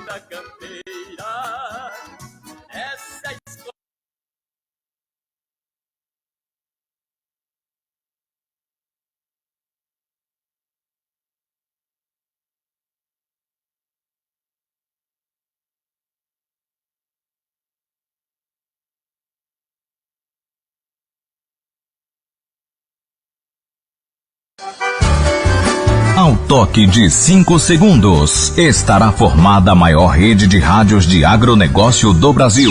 da campeira. Essa é a escola. Ao toque de 5 segundos, estará formada a maior rede de rádios de agronegócio do Brasil.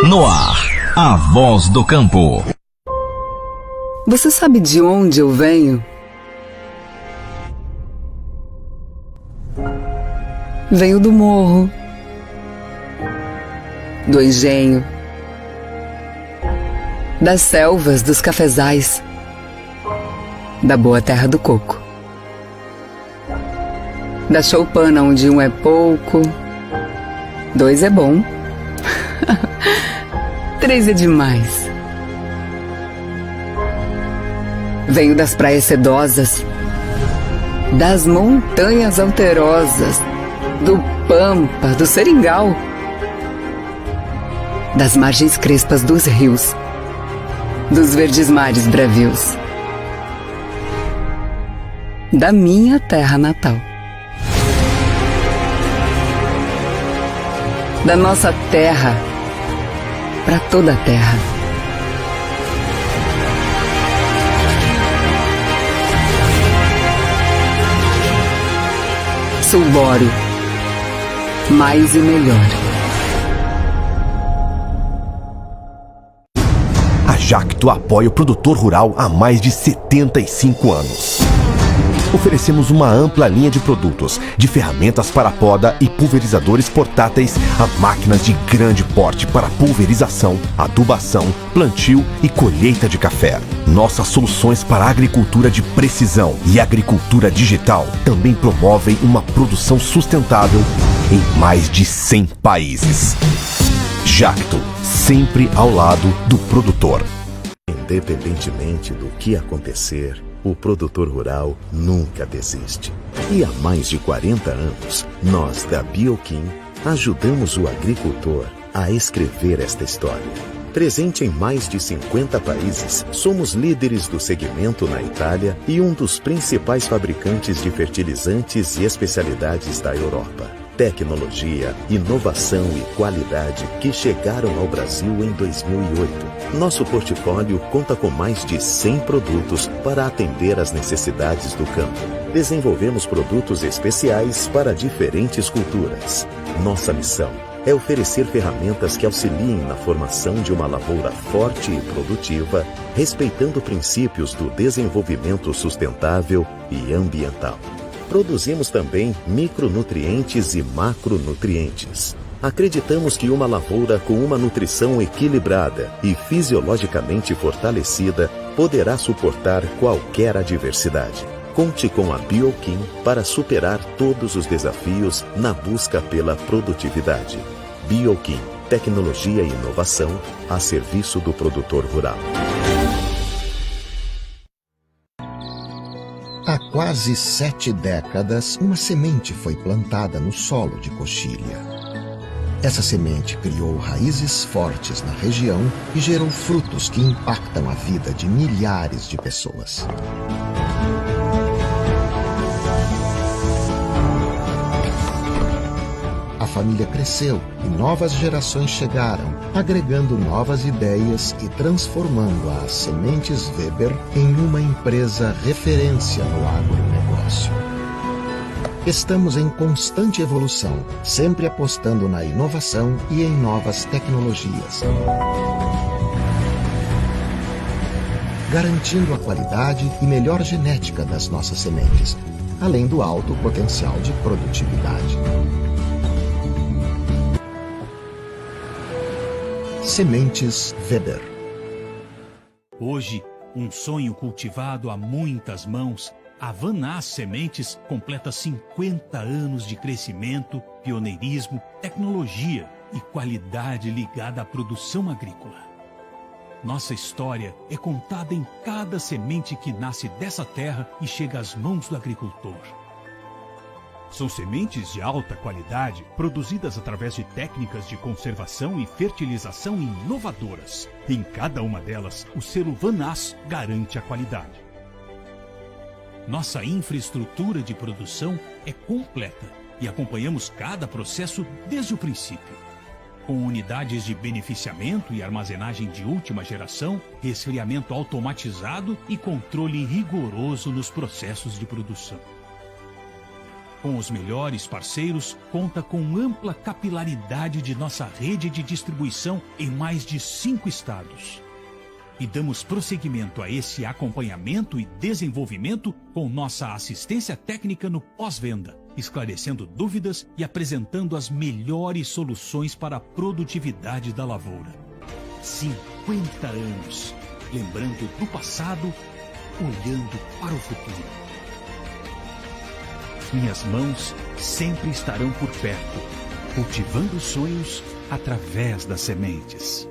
No ar, a voz do campo. Você sabe de onde eu venho? Venho do morro, do engenho, das selvas, dos cafezais, da boa terra do coco, da choupana onde um é pouco, dois é bom, três é demais. Venho das praias sedosas, das montanhas alterosas, do Pampa, do Seringal, das margens crespas dos rios, dos verdes mares bravios, da minha terra natal, da nossa terra para toda a terra. Sulboro, mais e melhor. A Jacto apoia o produtor rural há mais de 75 anos. Oferecemos uma ampla linha de produtos, de ferramentas para poda e pulverizadores portáteis a máquinas de grande porte para pulverização, adubação, plantio e colheita de café. Nossas soluções para agricultura de precisão e agricultura digital também promovem uma produção sustentável em mais de 100 países. Jacto, sempre ao lado do produtor. Independentemente do que acontecer, o produtor rural nunca desiste. E há mais de 40 anos, nós da Bioquim ajudamos o agricultor a escrever esta história. Presente em mais de 50 países, somos líderes do segmento na Itália e um dos principais fabricantes de fertilizantes e especialidades da Europa. Tecnologia, inovação e qualidade que chegaram ao Brasil em 2008. Nosso portfólio conta com mais de 100 produtos para atender às necessidades do campo. Desenvolvemos produtos especiais para diferentes culturas. Nossa missão é oferecer ferramentas que auxiliem na formação de uma lavoura forte e produtiva, respeitando princípios do desenvolvimento sustentável e ambiental. Produzimos também micronutrientes e macronutrientes. Acreditamos que uma lavoura com uma nutrição equilibrada e fisiologicamente fortalecida poderá suportar qualquer adversidade. Conte com a Bioquim para superar todos os desafios na busca pela produtividade. Bioquim, tecnologia e inovação a serviço do produtor rural. Há quase 7 décadas, uma semente foi plantada no solo de Coxilha. Essa semente criou raízes fortes na região e gerou frutos que impactam a vida de milhares de pessoas. A família cresceu e novas gerações chegaram, agregando novas ideias e transformando as Sementes Weber em uma empresa referência no agronegócio. Estamos em constante evolução, sempre apostando na inovação e em novas tecnologias, garantindo a qualidade e melhor genética das nossas sementes, além do alto potencial de produtividade. Sementes Weber. Hoje, um sonho cultivado a muitas mãos, a Vanás Sementes completa 50 anos de crescimento, pioneirismo, tecnologia e qualidade ligada à produção agrícola. Nossa história é contada em cada semente que nasce dessa terra e chega às mãos do agricultor. São sementes de alta qualidade, produzidas através de técnicas de conservação e fertilização inovadoras. Em cada uma delas, o selo Vanás garante a qualidade. Nossa infraestrutura de produção é completa e acompanhamos cada processo desde o princípio. Com unidades de beneficiamento e armazenagem de última geração, resfriamento automatizado e controle rigoroso nos processos de produção. Com os melhores parceiros, conta com ampla capilaridade de nossa rede de distribuição em mais de 5 estados. E damos prosseguimento a esse acompanhamento e desenvolvimento com nossa assistência técnica no pós-venda, esclarecendo dúvidas e apresentando as melhores soluções para a produtividade da lavoura. 50 anos, lembrando do passado, olhando para o futuro. Minhas mãos sempre estarão por perto, cultivando sonhos através das sementes.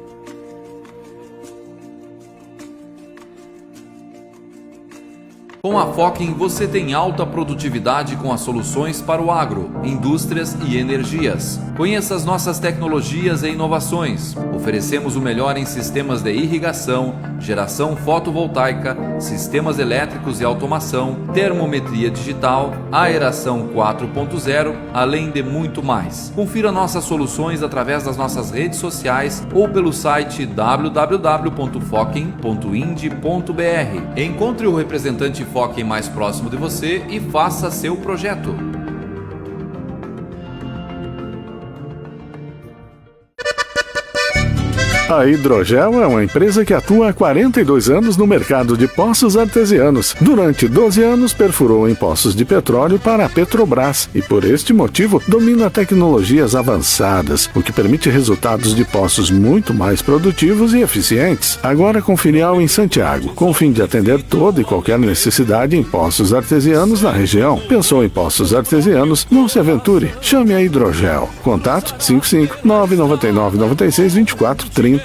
Com a Focking você tem alta produtividade com as soluções para o agro, indústrias e energias. Conheça as nossas tecnologias e inovações. Oferecemos o melhor em sistemas de irrigação, geração fotovoltaica, sistemas elétricos e automação, termometria digital, aeração 4.0, além de muito mais. Confira nossas soluções através das nossas redes sociais ou pelo site www.focking.ind.br. Encontre o representante Focking mais próximo de você e faça seu projeto. A Hidrogel é uma empresa que atua há 42 anos no mercado de poços artesianos. Durante 12 anos perfurou em poços de petróleo para a Petrobras e, por este motivo, domina tecnologias avançadas, o que permite resultados de poços muito mais produtivos e eficientes. Agora com filial em Santiago, com o fim de atender toda e qualquer necessidade em poços artesianos na região. Pensou em poços artesianos? Não se aventure. Chame a Hidrogel. Contato 55 999 96 24 30.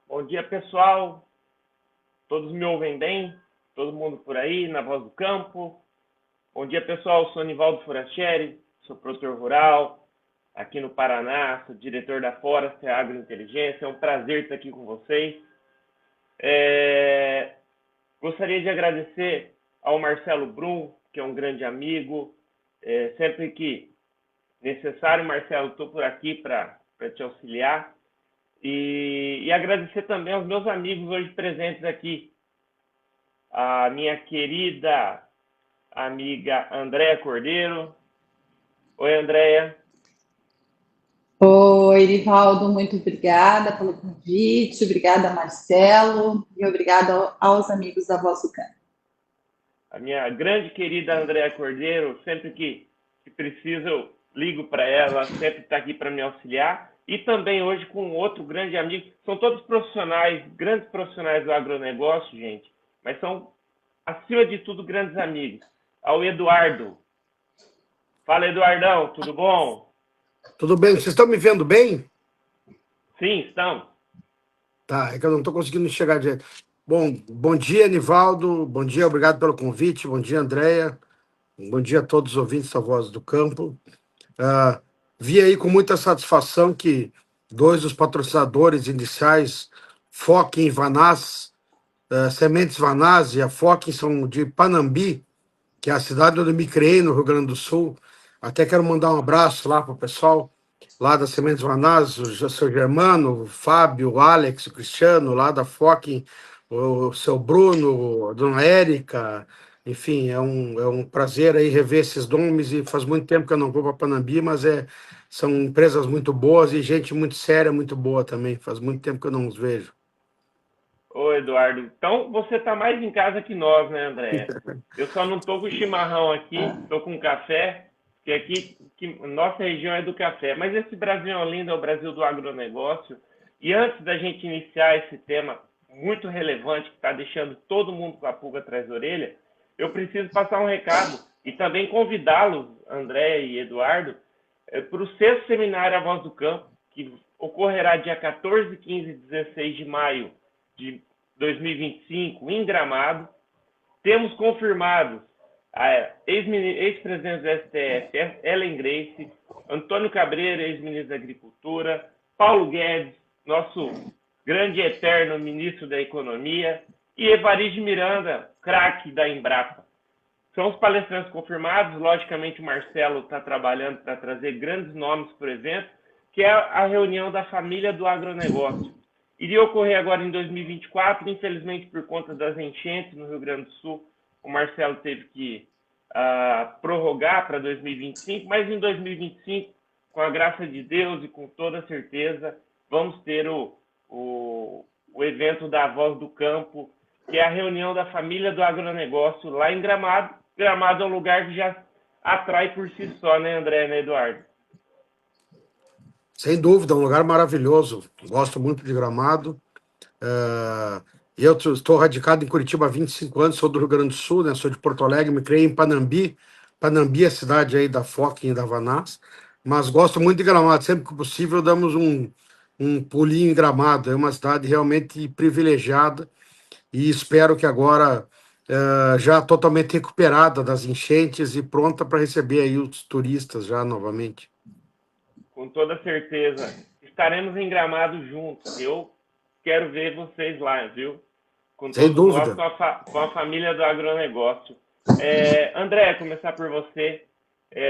Bom dia, pessoal. Todos me ouvem bem? Todo mundo por aí, na voz do campo? Bom dia, pessoal. Eu sou Nivaldo Forastieri, sou produtor rural aqui no Paraná, sou diretor da Forest Agrointeligência. É um prazer estar aqui com vocês. Gostaria de agradecer ao Marcelo Brum, que é um grande amigo. Sempre que necessário, Marcelo, estou por aqui para te auxiliar. E agradecer também aos meus amigos hoje presentes aqui. A minha querida amiga Andréia Cordeiro. Oi, Andréia. Oi, Nivaldo, muito obrigada pelo convite, obrigada, Marcelo, e obrigada aos amigos da Voz do Campo. A minha grande querida Andréia Cordeiro, sempre que preciso eu ligo para ela, sempre está aqui para me auxiliar. E também hoje com outro grande amigo, são todos profissionais, grandes profissionais do agronegócio, gente, mas são, acima de tudo, grandes amigos. Ao Eduardo. Fala, Eduardão, tudo bom? Tudo bem, vocês estão me vendo bem? Sim, estamos. Tá, é que eu não estou conseguindo chegar direito. Bom dia, Nivaldo, bom dia, obrigado pelo convite, bom dia, Andréia, bom dia a todos os ouvintes da Voz do Campo. Vi aí com muita satisfação que 2 dos patrocinadores iniciais, Fokin e Vanaz, Sementes Vanaz e a Fokin são de Panambi, que é a cidade onde eu me criei, no Rio Grande do Sul. Até quero mandar um abraço lá para o pessoal lá da Sementes Vanaz, o seu Germano, o Fábio, o Alex, o Cristiano, lá da Fokin, o seu Bruno, a dona Érica. Enfim, é um prazer aí rever esses nomes, e faz muito tempo que eu não vou para Panambi, mas são empresas muito boas e gente muito séria, muito boa também. Faz muito tempo que eu não os vejo. Ô, Eduardo, então você está mais em casa que nós, né, André? Eu só não estou com chimarrão aqui, estou com café, porque aqui nossa região é do café. Mas esse Brasil é lindo, é o Brasil do agronegócio. E antes da gente iniciar esse tema muito relevante, que está deixando todo mundo com a pulga atrás da orelha, eu preciso passar um recado e também convidá-los, André e Eduardo, para o 6º Seminário A Voz do Campo, que ocorrerá dia 14, 15 e 16 de maio de 2025, em Gramado. Temos confirmados a ex-presidente do STF, Ellen Grace, Antônio Cabreira, ex-ministro da Agricultura, Paulo Guedes, nosso grande e eterno ministro da Economia, e Evariste Miranda, craque da Embrapa. São os palestrantes confirmados. Logicamente, o Marcelo está trabalhando para trazer grandes nomes para o evento, que é a reunião da família do agronegócio. Iria ocorrer agora em 2024, infelizmente, por conta das enchentes no Rio Grande do Sul, o Marcelo teve que prorrogar para 2025, mas em 2025, com a graça de Deus e com toda certeza, vamos ter o evento da Voz do Campo, que é a reunião da família do agronegócio lá em Gramado. Gramado é um lugar que já atrai por si só, né, André, né, Eduardo? Sem dúvida, um lugar maravilhoso. Gosto muito de Gramado. Eu estou radicado em Curitiba há 25 anos, sou do Rio Grande do Sul, né? Sou de Porto Alegre, me criei em Panambi. Panambi é a cidade aí da Fokin e da Vanaz, mas gosto muito de Gramado. Sempre que possível, damos um pulinho em Gramado. É uma cidade realmente privilegiada e espero que agora, já totalmente recuperada das enchentes e pronta para receber aí os turistas já novamente. Com toda certeza. Estaremos em Gramado juntos. Eu quero ver vocês lá, viu? Sem dúvida. Com a família do agronegócio. André, começar por você.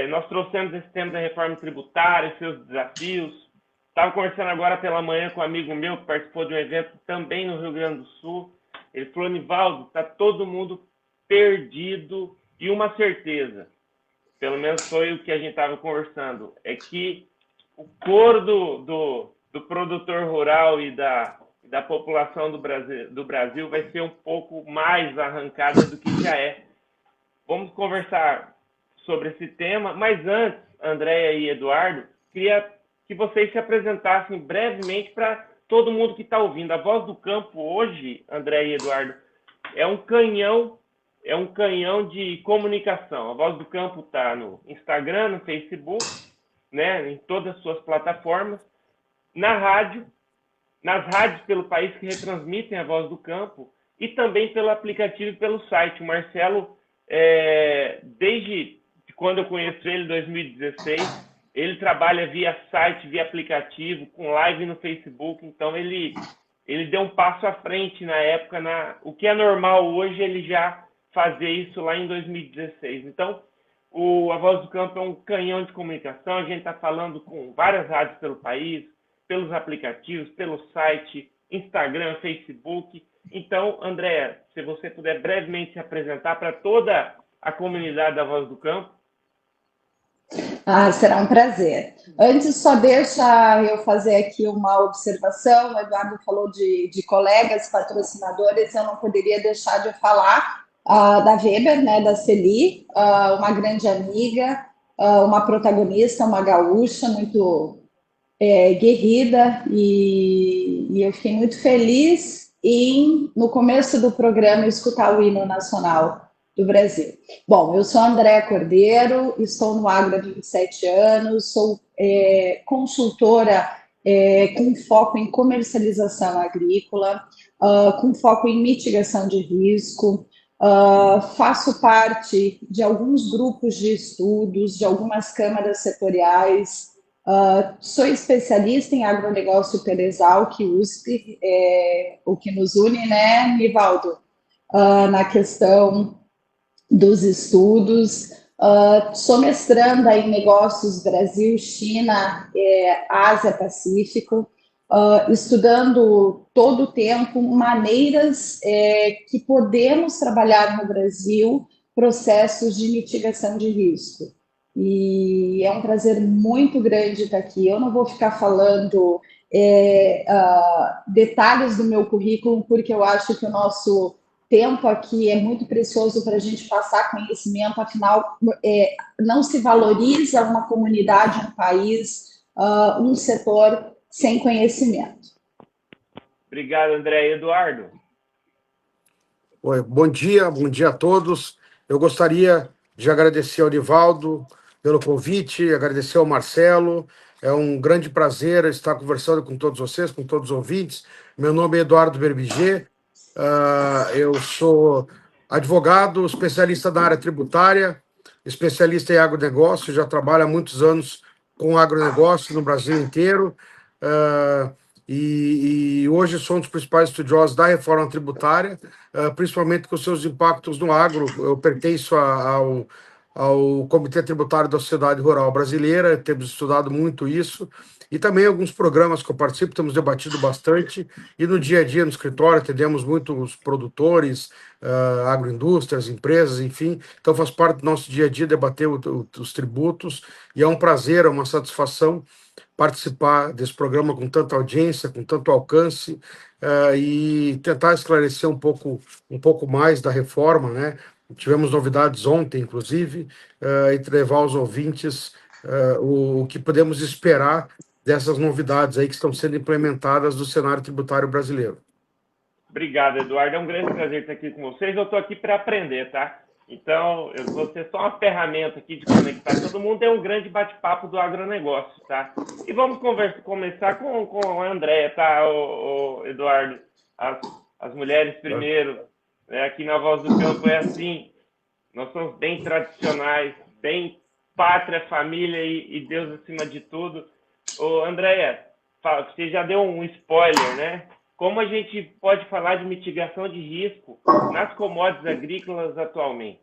Nós trouxemos esse tema da reforma tributária, seus desafios. Estava conversando agora pela manhã com um amigo meu que participou de um evento também no Rio Grande do Sul. Ele falou, Nivaldo, está todo mundo perdido, e uma certeza, pelo menos foi o que a gente estava conversando, é que o coro do produtor rural e da população do Brasil vai ser um pouco mais arrancada do que já é. Vamos conversar sobre esse tema, mas antes, Andréia e Eduardo, queria que vocês se apresentassem brevemente para todo mundo que está ouvindo. A Voz do Campo hoje, André e Eduardo, é um canhão de comunicação. A Voz do Campo está no Instagram, no Facebook, né, em todas as suas plataformas, na rádio, nas rádios pelo país que retransmitem a Voz do Campo, e também pelo aplicativo e pelo site. O Marcelo, desde quando eu conheço ele, em 2016, ele trabalha via site, via aplicativo, com live no Facebook, então ele ele deu um passo à frente na época, o que é normal hoje, ele já fazer isso lá em 2016. Então, a Voz do Campo é um canhão de comunicação, a gente está falando com várias rádios pelo país, pelos aplicativos, pelo site, Instagram, Facebook. Então, Andréa, se você puder brevemente se apresentar para toda a comunidade da Voz do Campo. Será um prazer. Antes, só deixa eu fazer aqui uma observação. O Eduardo falou de colegas patrocinadores, eu não poderia deixar de falar da Weber, né, da Celi, uma grande amiga, uma protagonista, uma gaúcha muito guerrida, e eu fiquei muito feliz em, no começo do programa, escutar o hino nacional do Brasil. Bom, eu sou Andréa Cordeiro, estou no Agro há 27 anos, sou consultora com foco em comercialização agrícola, com foco em mitigação de risco, faço parte de alguns grupos de estudos, de algumas câmaras setoriais, sou especialista em agronegócio pela Exalc, USP, o que nos une, né, Nivaldo, na questão dos estudos, sou mestranda em negócios Brasil, China, Ásia, Pacífico, estudando todo o tempo maneiras que podemos trabalhar no Brasil processos de mitigação de risco. E é um prazer muito grande estar aqui. Eu não vou ficar falando detalhes do meu currículo, porque eu acho que o nosso tempo aqui é muito precioso para a gente passar conhecimento, afinal, não se valoriza uma comunidade, um país, um setor sem conhecimento. Obrigado, André. Eduardo? Oi, bom dia a todos. Eu gostaria de agradecer ao Nivaldo pelo convite, agradecer ao Marcelo. É um grande prazer estar conversando com todos vocês, com todos os ouvintes. Meu nome é Eduardo Berbiger. Eu sou advogado, especialista na área tributária, especialista em agronegócio, já trabalho há muitos anos com agronegócio no Brasil inteiro, e hoje sou um dos principais estudiosos da reforma tributária, principalmente com seus impactos no agro. Eu pertenço ao Comitê Tributário da Sociedade Rural Brasileira, temos estudado muito isso, e também alguns programas que eu participo, temos debatido bastante, e no dia a dia no escritório atendemos muitos produtores, agroindústrias, empresas, enfim, então faz parte do nosso dia a dia debater os tributos, e é um prazer, é uma satisfação participar desse programa com tanta audiência, com tanto alcance, e tentar esclarecer um pouco mais da reforma, né? Tivemos novidades ontem, inclusive, e levar aos ouvintes o que podemos esperar dessas novidades aí que estão sendo implementadas no cenário tributário brasileiro. Obrigado, Eduardo. É um grande prazer estar aqui com vocês. Eu estou aqui para aprender, tá? Então, eu vou ser só uma ferramenta aqui de conectar todo mundo. É um grande bate-papo do agronegócio, tá? E vamos começar com a Andréa, tá, Eduardo? As mulheres primeiro. Aqui na Voz do Campo é assim. Nós somos bem tradicionais, bem pátria, família e Deus acima de tudo. Andréa, você já deu um spoiler, né? Como a gente pode falar de mitigação de risco nas commodities agrícolas atualmente?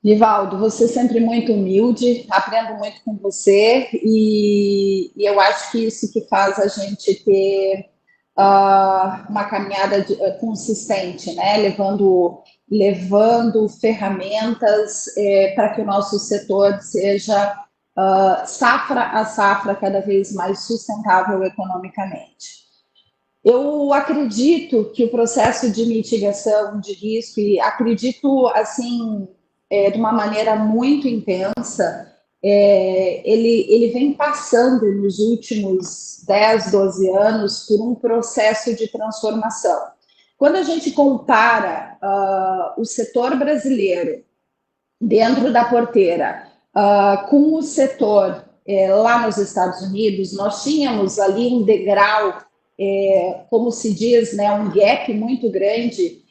Nivaldo, você é sempre muito humilde, aprendo muito com você, e eu acho que isso que faz a gente ter uma caminhada consistente, né? Levando ferramentas para que o nosso setor seja safra a safra cada vez mais sustentável economicamente. Eu acredito que o processo de mitigação de risco, e acredito assim de uma maneira muito intensa, ele vem passando nos últimos 10, 12 anos por um processo de transformação. Quando a gente compara o setor brasileiro dentro da porteira com o setor lá nos Estados Unidos, nós tínhamos ali um degrau, como se diz, né, um gap muito grande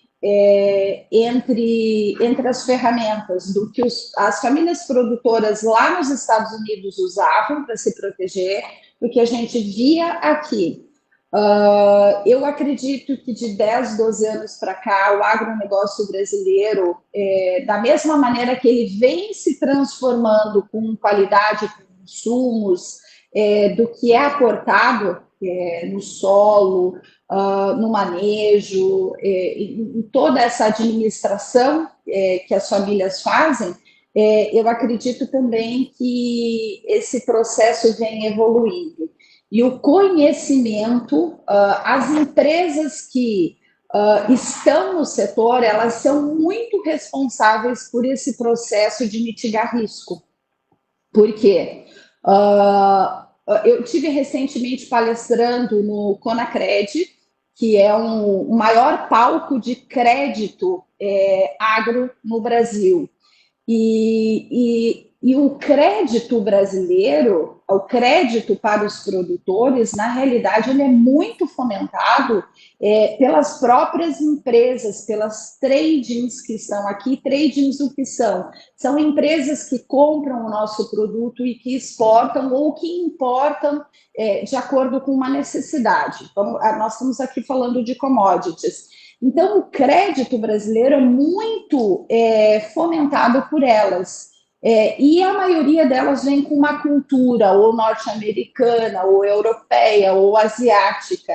entre as ferramentas do que as famílias produtoras lá nos Estados Unidos usavam para se proteger, porque a gente via aqui Eu acredito que de 10, 12 anos para cá, o agronegócio brasileiro, da mesma maneira que ele vem se transformando com qualidade, com insumos, do que é aportado no solo, no manejo, em toda essa administração que as famílias fazem, eu acredito também que esse processo vem evoluindo. E o conhecimento, as empresas que estão no setor, elas são muito responsáveis por esse processo de mitigar risco. Por quê? Eu tive recentemente palestrando no Conacred, que é o maior palco de crédito agro no Brasil. E o crédito brasileiro, o crédito para os produtores, na realidade, ele é muito fomentado pelas próprias empresas, pelas tradings que estão aqui. Tradings o que são? São empresas que compram o nosso produto e que exportam ou que importam de acordo com uma necessidade. Então, nós estamos aqui falando de commodities. Então, o crédito brasileiro é muito fomentado por elas. E a maioria delas vem com uma cultura ou norte-americana, ou europeia, ou asiática.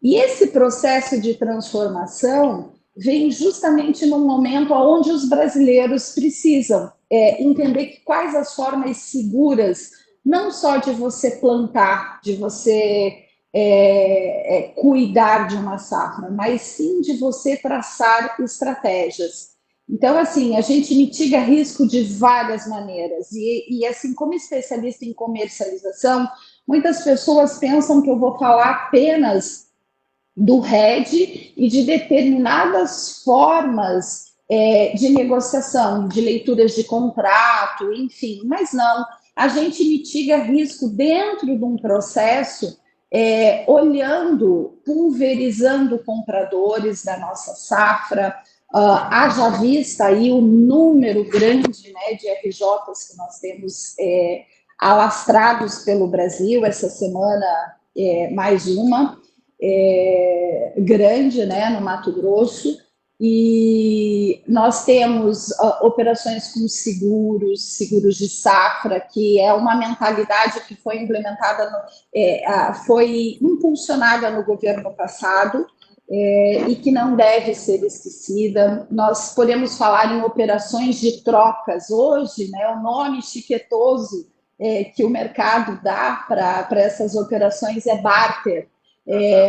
E esse processo de transformação vem justamente no momento onde os brasileiros precisam entender quais as formas seguras, não só de você plantar, de você cuidar de uma safra, mas sim de você traçar estratégias. Então, assim, a gente mitiga risco de várias maneiras. E assim, como especialista em comercialização, muitas pessoas pensam que eu vou falar apenas do hedge e de determinadas formas de negociação, de leituras de contrato, enfim, mas não. A gente mitiga risco dentro de um processo olhando, pulverizando compradores da nossa safra. Haja vista aí o número grande, né, de RJs que nós temos alastrados pelo Brasil. Essa semana mais uma grande, né, no Mato Grosso, e nós temos operações com seguros de safra, que é uma mentalidade que foi implementada, foi impulsionada no governo passado, e que não deve ser esquecida. Nós podemos falar em operações de trocas. Hoje, né, o nome chiquetoso que o mercado dá para essas operações é barter.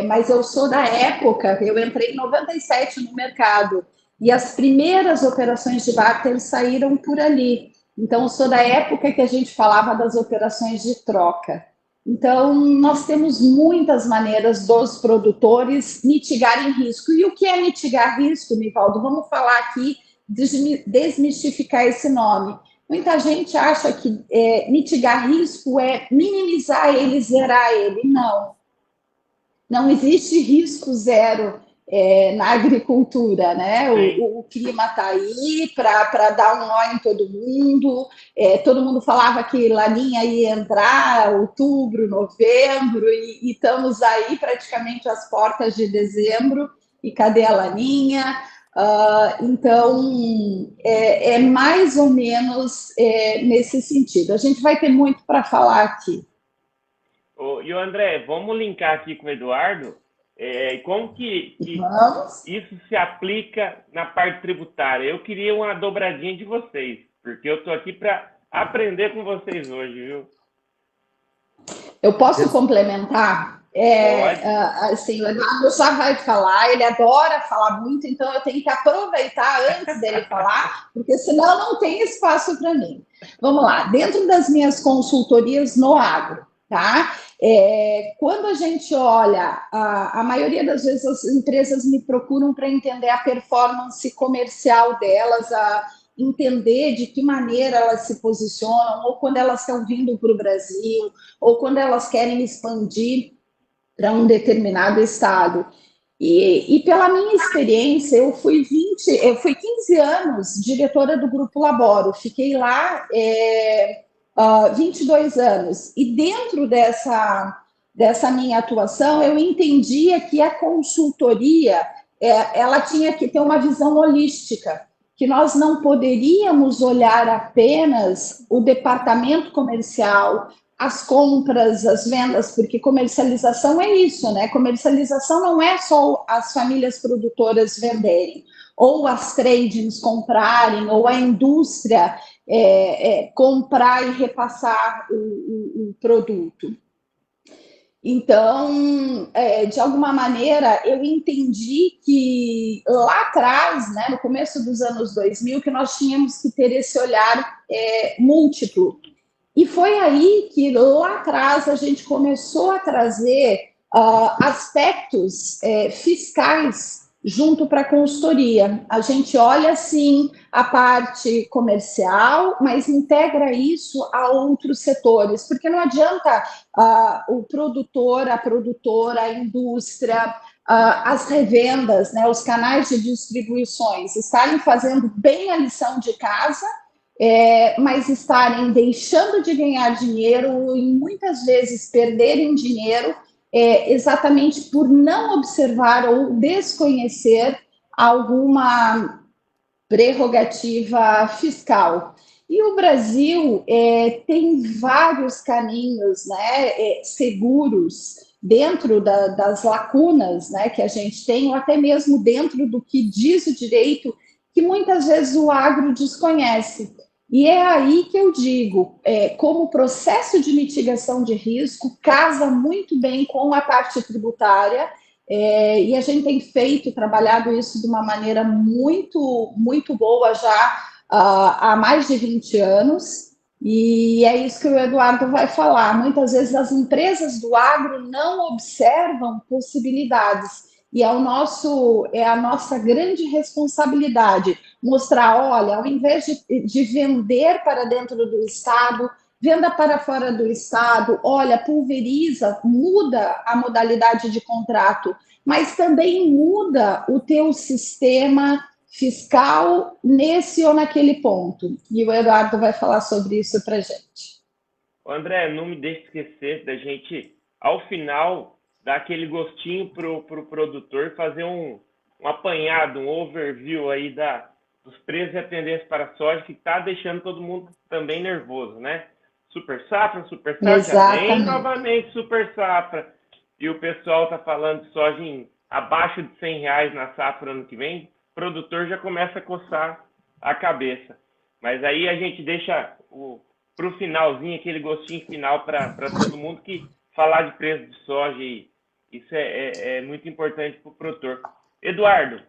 Mas eu sou da época, eu entrei em 97 no mercado, e as primeiras operações de barter saíram por ali. Então, eu sou da época que a gente falava das operações de troca. Então, nós temos muitas maneiras dos produtores mitigarem risco. E o que é mitigar risco, Nivaldo? Vamos falar aqui, desmistificar esse nome. Muita gente acha que mitigar risco é minimizar ele, zerar ele. Não. Não existe risco zero na agricultura, né? O clima está aí para dar um nó em todo mundo falava que Laninha ia entrar outubro, novembro, e estamos aí praticamente às portas de dezembro, e cadê a Laninha? Então, é mais ou menos nesse sentido. A gente vai ter muito para falar aqui. E o André, vamos linkar aqui com o Eduardo. Como que isso se aplica na parte tributária? Eu queria uma dobradinha de vocês, porque eu estou aqui para aprender com vocês hoje, viu? Eu posso complementar? Assim, o Eduardo já vai falar, ele adora falar muito, então eu tenho que aproveitar antes dele falar, porque senão não tem espaço para mim. Vamos lá, dentro das minhas consultorias no agro, tá? Quando a gente olha, a maioria das vezes as empresas me procuram para entender a performance comercial delas, a entender de que maneira elas se posicionam, ou quando elas estão vindo para o Brasil, ou quando elas querem expandir para um determinado estado. E pela minha experiência, eu fui 15 anos diretora do Grupo Laboro, fiquei lá 22 anos, e dentro dessa minha atuação, eu entendia que a consultoria ela tinha que ter uma visão holística, que nós não poderíamos olhar apenas o departamento comercial, as compras, as vendas, porque comercialização é isso, né? Comercialização não é só as famílias produtoras venderem, ou as tradings comprarem, ou a indústria comprar e repassar o produto. Então, de alguma maneira, eu entendi que lá atrás, né, no começo dos anos 2000, que nós tínhamos que ter esse olhar múltiplo. E foi aí que lá atrás a gente começou a trazer aspectos fiscais junto para a consultoria. A gente olha, sim, a parte comercial, mas integra isso a outros setores, porque não adianta o produtor, a produtora, a indústria, as revendas, né, os canais de distribuições estarem fazendo bem a lição de casa, mas estarem deixando de ganhar dinheiro e muitas vezes perderem dinheiro exatamente por não observar ou desconhecer alguma prerrogativa fiscal. E o Brasil tem vários caminhos, né, seguros dentro das lacunas, né, que a gente tem, ou até mesmo dentro do que diz o direito, que muitas vezes o agro desconhece. E é aí que eu digo, como processo de mitigação de risco, casa muito bem com a parte tributária, e a gente tem trabalhado isso de uma maneira muito, muito boa já há mais de 20 anos, e é isso que o Eduardo vai falar. Muitas vezes as empresas do agro não observam possibilidades, e é a nossa grande responsabilidade mostrar, olha, ao invés de vender para dentro do Estado, venda para fora do Estado, olha, pulveriza, muda a modalidade de contrato, mas também muda o teu sistema fiscal nesse ou naquele ponto. E o Eduardo vai falar sobre isso para a gente. André, não me deixe esquecer da gente, ao final, dar aquele gostinho para o produtor, fazer um apanhado, um overview aí dos preços e a tendência para a soja, que está deixando todo mundo também nervoso, né? Super safra, vem novamente super safra. E o pessoal está falando de soja abaixo de R$100 na safra ano que vem, o produtor já começa a coçar a cabeça. Mas aí a gente deixa para o finalzinho, aquele gostinho final para todo mundo, que falar de preço de soja, e isso é muito importante para o produtor. Eduardo,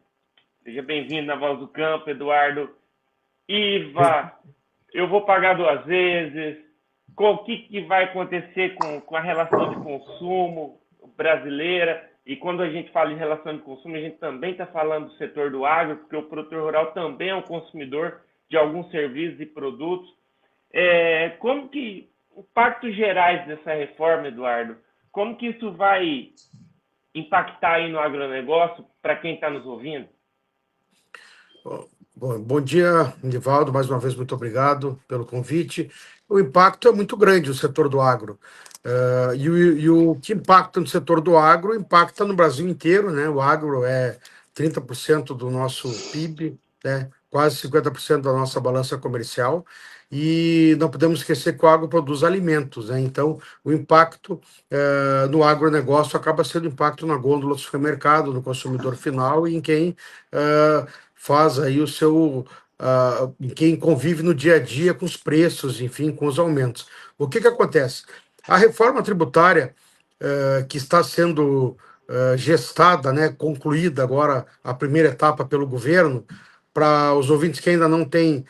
seja bem-vindo na Voz do Campo, Eduardo. IVA, eu vou pagar 2 vezes. O que vai acontecer com a relação de consumo brasileira? E quando a gente fala em relação de consumo, a gente também está falando do setor do agro, porque o produtor rural também é um consumidor de alguns serviços e produtos. Como que impactos gerais dessa reforma, Eduardo, como que isso vai impactar aí no agronegócio para quem está nos ouvindo? Bom dia, Nivaldo, mais uma vez muito obrigado pelo convite. O impacto é muito grande no setor do agro. E o que impacta no setor do agro impacta no Brasil inteiro, né? O agro é 30% do nosso PIB, né? Quase 50% da nossa balança comercial. E não podemos esquecer que o agro produz alimentos, né? Então, o impacto no agronegócio acaba sendo impacto na gôndola do supermercado, no consumidor final e em quem faz aí quem convive no dia a dia com os preços, enfim, com os aumentos. O que acontece? A reforma tributária que está sendo gestada, né, concluída agora a primeira etapa pelo governo, para os ouvintes que ainda não têm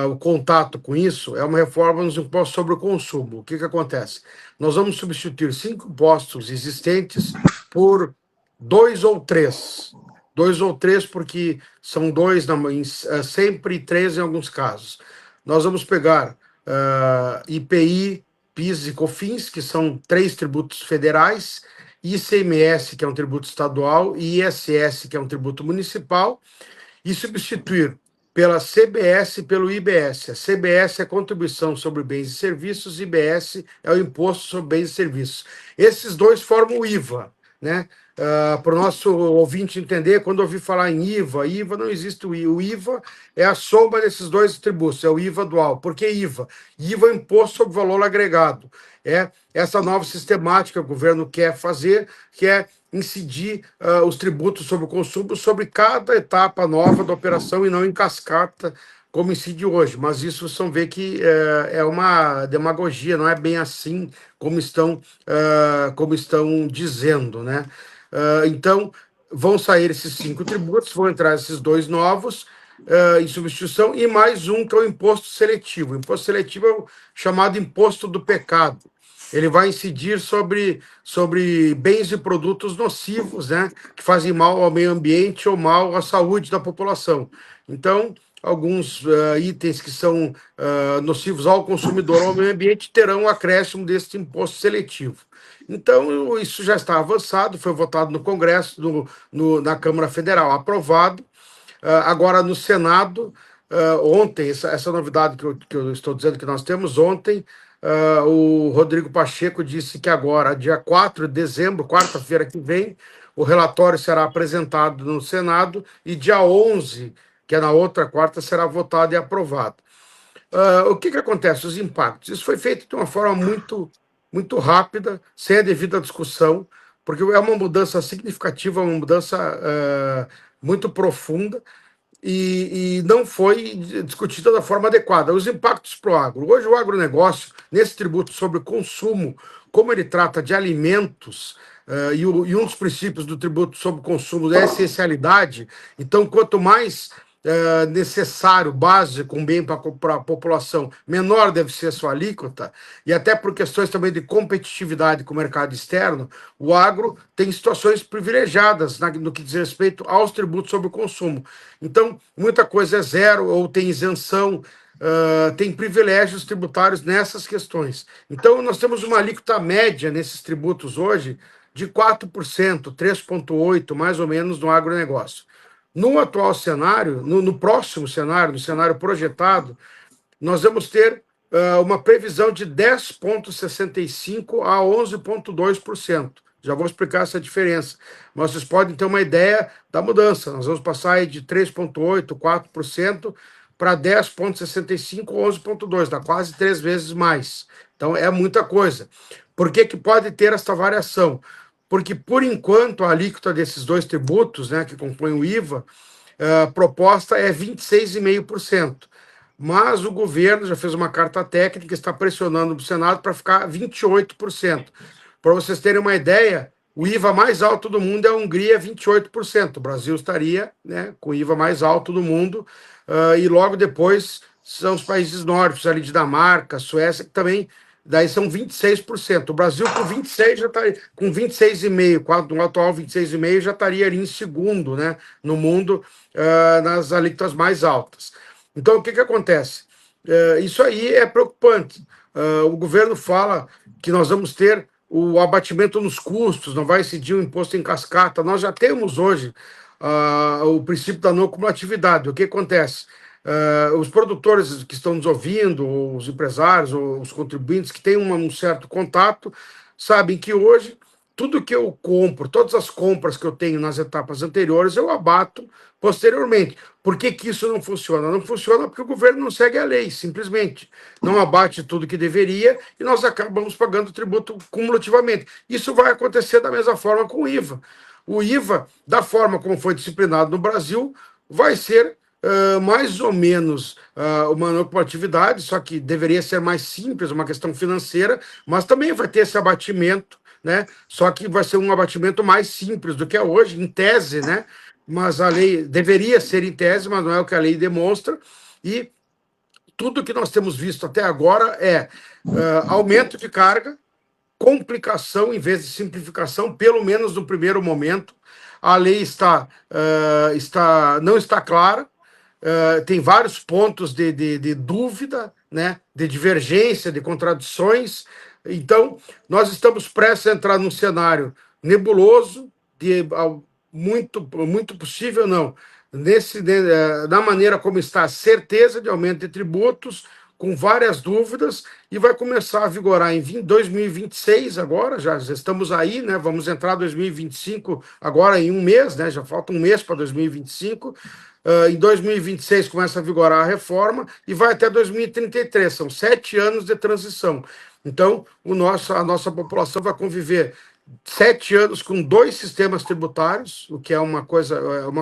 o contato com isso, é uma reforma nos impostos sobre o consumo. O que acontece? Nós vamos substituir 5 impostos existentes por 2 ou 3. 2 ou 3, porque são 2 sempre, e 3 em alguns casos. Nós vamos pegar IPI, PIS e COFINS, que são 3 tributos federais, ICMS, que é um tributo estadual, e ISS, que é um tributo municipal, e substituir pela CBS e pelo IBS. A CBS é a contribuição sobre bens e serviços, IBS é o imposto sobre bens e serviços. Esses dois formam o IVA, né? Para o nosso ouvinte entender, quando ouvir falar em IVA não existe o IVA. O IVA é a soma desses dois tributos, é o IVA dual. Por que IVA? IVA é imposto sobre valor agregado. É essa nova sistemática que o governo quer fazer, que é incidir os tributos sobre o consumo sobre cada etapa nova da operação e não em cascata, como incide hoje. Mas isso vocês vão ver que é uma demagogia, não é bem assim como estão dizendo, né? Então, vão sair esses 5 tributos, vão entrar esses 2 novos em substituição e mais um que é o imposto seletivo. O imposto seletivo é o chamado imposto do pecado. Ele vai incidir sobre bens e produtos nocivos, né, que fazem mal ao meio ambiente ou mal à saúde da população. Então, alguns itens que são nocivos ao consumidor ou ao meio ambiente terão um acréscimo desse imposto seletivo. Então, isso já está avançado, foi votado no Congresso, na Câmara Federal, aprovado. Agora, no Senado, ontem, essa novidade que eu estou dizendo que nós temos, ontem, o Rodrigo Pacheco disse que agora, dia 4 de dezembro, quarta-feira que vem, o relatório será apresentado no Senado e dia 11, que é na outra quarta, será votado e aprovado. O que acontece? Os impactos. Isso foi feito de uma forma muito rápida, sem a devida discussão, porque é uma mudança significativa, uma mudança muito profunda, e não foi discutida da forma adequada. Os impactos para o agro. Hoje, o agronegócio, nesse tributo sobre consumo, como ele trata de alimentos, e um dos princípios do tributo sobre consumo é a essencialidade, então, quanto mais necessário, básico, um bem para a população, menor deve ser a sua alíquota, e até por questões também de competitividade com o mercado externo, o agro tem situações privilegiadas no que diz respeito aos tributos sobre o consumo. Então, muita coisa é zero ou tem isenção, tem privilégios tributários nessas questões. Então, nós temos uma alíquota média nesses tributos hoje de 4%, 3,8% mais ou menos no agronegócio. No atual cenário, no próximo cenário, no cenário projetado, nós vamos ter uma previsão de 10,65% a 11,2%. Já vou explicar essa diferença. Mas vocês podem ter uma ideia da mudança. Nós vamos passar aí de 3,8%, 4% para 10,65%, 11,2%. Dá quase 3 vezes mais. Então, é muita coisa. Por que pode ter essa variação? Porque, por enquanto, a alíquota desses 2 tributos, né, que compõem o IVA, proposta é 26,5%. Mas o governo já fez uma carta técnica, está pressionando o Senado para ficar 28%. Para vocês terem uma ideia, o IVA mais alto do mundo é a Hungria, 28%. O Brasil estaria, né, com o IVA mais alto do mundo, e logo depois são os países nórdicos, ali Dinamarca, Suécia, que também... Daí são 26%. O Brasil com 26 já estaria, com 26,5%, no atual 26,5% já estaria ali em segundo, né, no mundo, nas alíquotas mais altas. Então, o que acontece? Isso aí é preocupante. O governo fala que nós vamos ter o abatimento nos custos, não vai incidir o imposto em cascata. Nós já temos hoje o princípio da não cumulatividade. O que acontece? Os produtores que estão nos ouvindo, os empresários, os contribuintes que têm um certo contato, sabem que hoje tudo que eu compro, todas as compras que eu tenho nas etapas anteriores, eu abato posteriormente. Por que isso não funciona? Não funciona porque o governo não segue a lei, simplesmente. Não abate tudo que deveria e nós acabamos pagando tributo cumulativamente. Isso vai acontecer da mesma forma com o IVA. O IVA, da forma como foi disciplinado no Brasil, vai ser mais ou menos uma cumulatividade, só que deveria ser mais simples, uma questão financeira, mas também vai ter esse abatimento, né? Só que vai ser um abatimento mais simples do que é hoje, em tese, né? Mas a lei deveria ser em tese, mas não é o que a lei demonstra, e tudo que nós temos visto até agora é aumento de carga, complicação em vez de simplificação, pelo menos no primeiro momento. A lei não está clara, tem vários pontos de dúvida, né, de divergência, de contradições. Então, nós estamos prestes a entrar num cenário nebuloso, muito possível, não, na maneira como está a certeza de aumento de tributos, com várias dúvidas, e vai começar a vigorar em 2026 agora, já estamos aí, né? Vamos entrar em 2025 agora em um mês, né? Já falta um mês para 2025. Em 2026 começa a vigorar a reforma e vai até 2033, são 7 anos de transição. Então, a nossa população vai conviver 7 anos com 2 sistemas tributários, o que é uma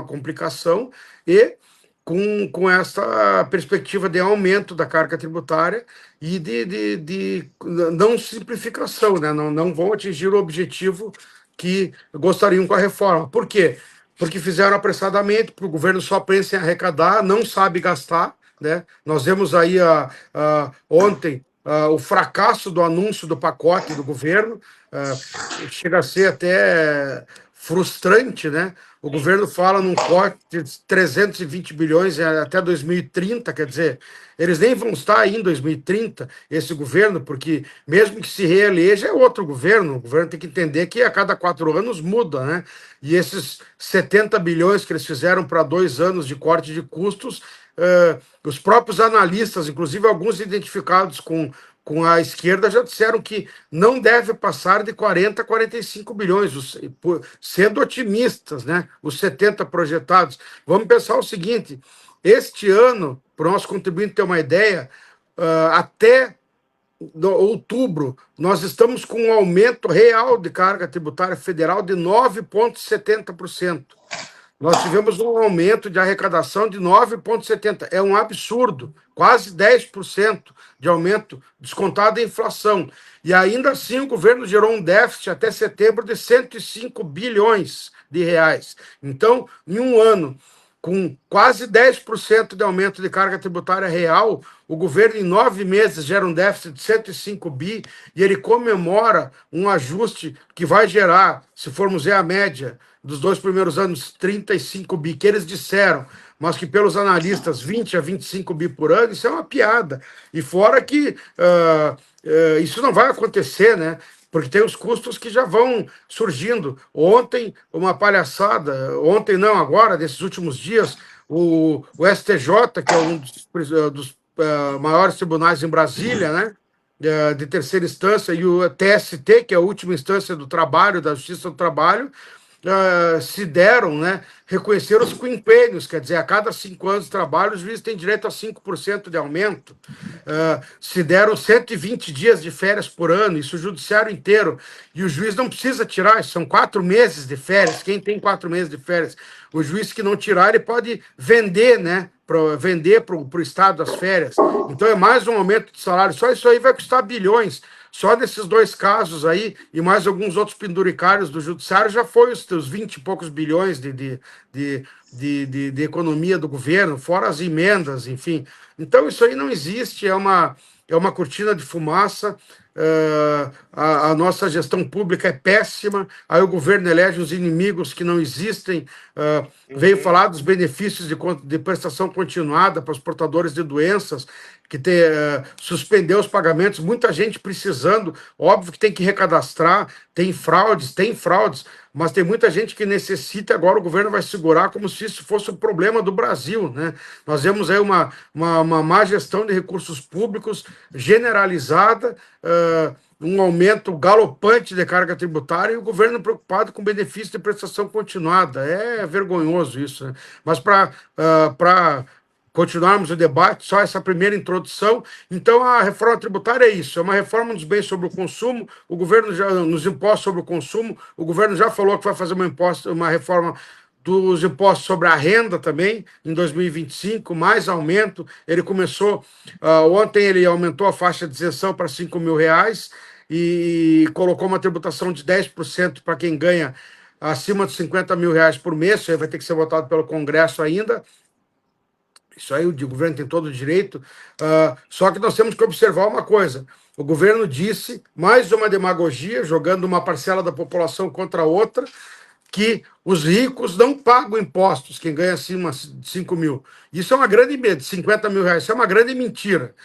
complicação, e com essa perspectiva de aumento da carga tributária e de não simplificação, né? Não vão atingir o objetivo que gostariam com a reforma. Por quê? Porque fizeram apressadamente, porque o governo só pensa em arrecadar, não sabe gastar, né? Nós vemos aí ontem o fracasso do anúncio do pacote do governo, chega a ser até frustrante, né? O governo fala num corte de 320 bilhões até 2030, quer dizer, eles nem vão estar aí em 2030, esse governo, porque mesmo que se reeleja é outro governo, o governo tem que entender que a cada 4 anos muda, né? E esses 70 bilhões que eles fizeram para 2 anos de corte de custos, os próprios analistas, inclusive alguns identificados com a esquerda, já disseram que não deve passar de 40 a 45 bilhões, sendo otimistas, né? Os 70 projetados. Vamos pensar o seguinte, este ano, para o nosso contribuinte ter uma ideia, até outubro, nós estamos com um aumento real de carga tributária federal de 9,70%. Nós tivemos um aumento de arrecadação de 9,70%. É um absurdo, quase 10% de aumento descontado a inflação. E ainda assim o governo gerou um déficit até setembro de 105 bilhões de reais. Então, em um ano, com quase 10% de aumento de carga tributária real, o governo em 9 meses gera um déficit de 105 bi e ele comemora um ajuste que vai gerar, se formos ver a média dos 2 primeiros anos, 35 bi, que eles disseram, mas que pelos analistas 20 a 25 bi por ano, isso é uma piada. E fora que isso não vai acontecer, né? Porque tem os custos que já vão surgindo. Ontem, uma palhaçada, ontem não, agora, nesses últimos dias, o STJ, que é um dos maiores tribunais em Brasília, né? De terceira instância, e o TST, que é a última instância do trabalho, da Justiça do Trabalho, se deram, né, reconheceram os quinquênios, quer dizer, a cada 5 anos de trabalho, os juízes têm direito a 5% de aumento, se deram 120 dias de férias por ano, isso o judiciário inteiro, e o juiz não precisa tirar, são 4 meses de férias, quem tem 4 meses de férias? O juiz que não tirar, ele pode vender, né, vender para o Estado as férias, então é mais um aumento de salário, só isso aí vai custar bilhões. Só desses 2 casos aí, e mais alguns outros penduricários do judiciário, já foi os 20 e poucos bilhões de economia do governo, fora as emendas, enfim. Então, isso aí não existe, é uma cortina de fumaça, a nossa gestão pública é péssima, aí o governo elege os inimigos que não existem, veio falar dos benefícios de prestação continuada para os portadores de doenças, que suspendeu os pagamentos, muita gente precisando, óbvio que tem que recadastrar, tem fraudes, mas tem muita gente que necessita, agora o governo vai segurar como se isso fosse o problema do Brasil, né? Nós vemos aí uma má gestão de recursos públicos generalizada, um aumento galopante de carga tributária e o governo preocupado com benefício de prestação continuada. É vergonhoso isso, né? Mas para continuarmos o debate, só essa primeira introdução. Então, a reforma tributária é isso, é uma reforma dos bens sobre o consumo, o governo já, nos impostos sobre o consumo, o governo já falou que vai fazer uma reforma dos impostos sobre a renda também, em 2025, mais aumento. Ele começou, ontem ele aumentou a faixa de isenção para R$5 mil e colocou uma tributação de 10% para quem ganha acima de R$50 mil por mês, isso aí vai ter que ser votado pelo Congresso ainda. Isso aí o governo tem todo o direito, só que nós temos que observar uma coisa, o governo disse, mais uma demagogia, jogando uma parcela da população contra a outra, que os ricos não pagam impostos, quem ganha acima de 5 mil. Isso é uma grande mentira, 50 mil reais, isso é uma grande mentira.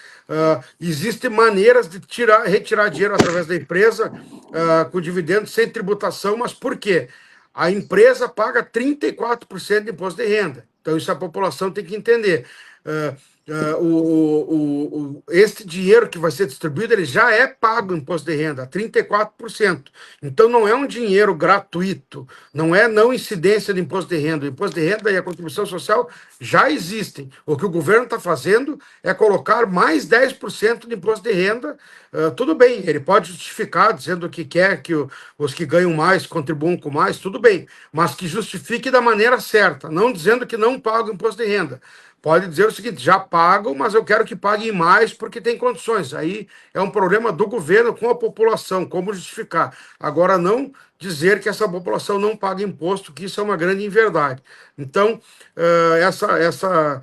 Existem maneiras de retirar dinheiro através da empresa com dividendos sem tributação, mas por quê? A empresa paga 34% de imposto de renda. Então, isso a população tem que entender. Este dinheiro que vai ser distribuído, ele já é pago em imposto de renda, 34%. Então, não é um dinheiro gratuito, não é não incidência do imposto de renda. O imposto de renda e a contribuição social já existem. O que o governo está fazendo é colocar mais 10% de imposto de renda. Tudo bem, ele pode justificar, dizendo que quer que os que ganham mais contribuam com mais, tudo bem, mas que justifique da maneira certa, não dizendo que não paga o imposto de renda. Pode dizer o seguinte: já pago, mas eu quero que paguem mais porque tem condições. Aí é um problema do governo com a população, como justificar. Agora, não dizer que essa população não paga imposto, que isso é uma grande inverdade. Então, essa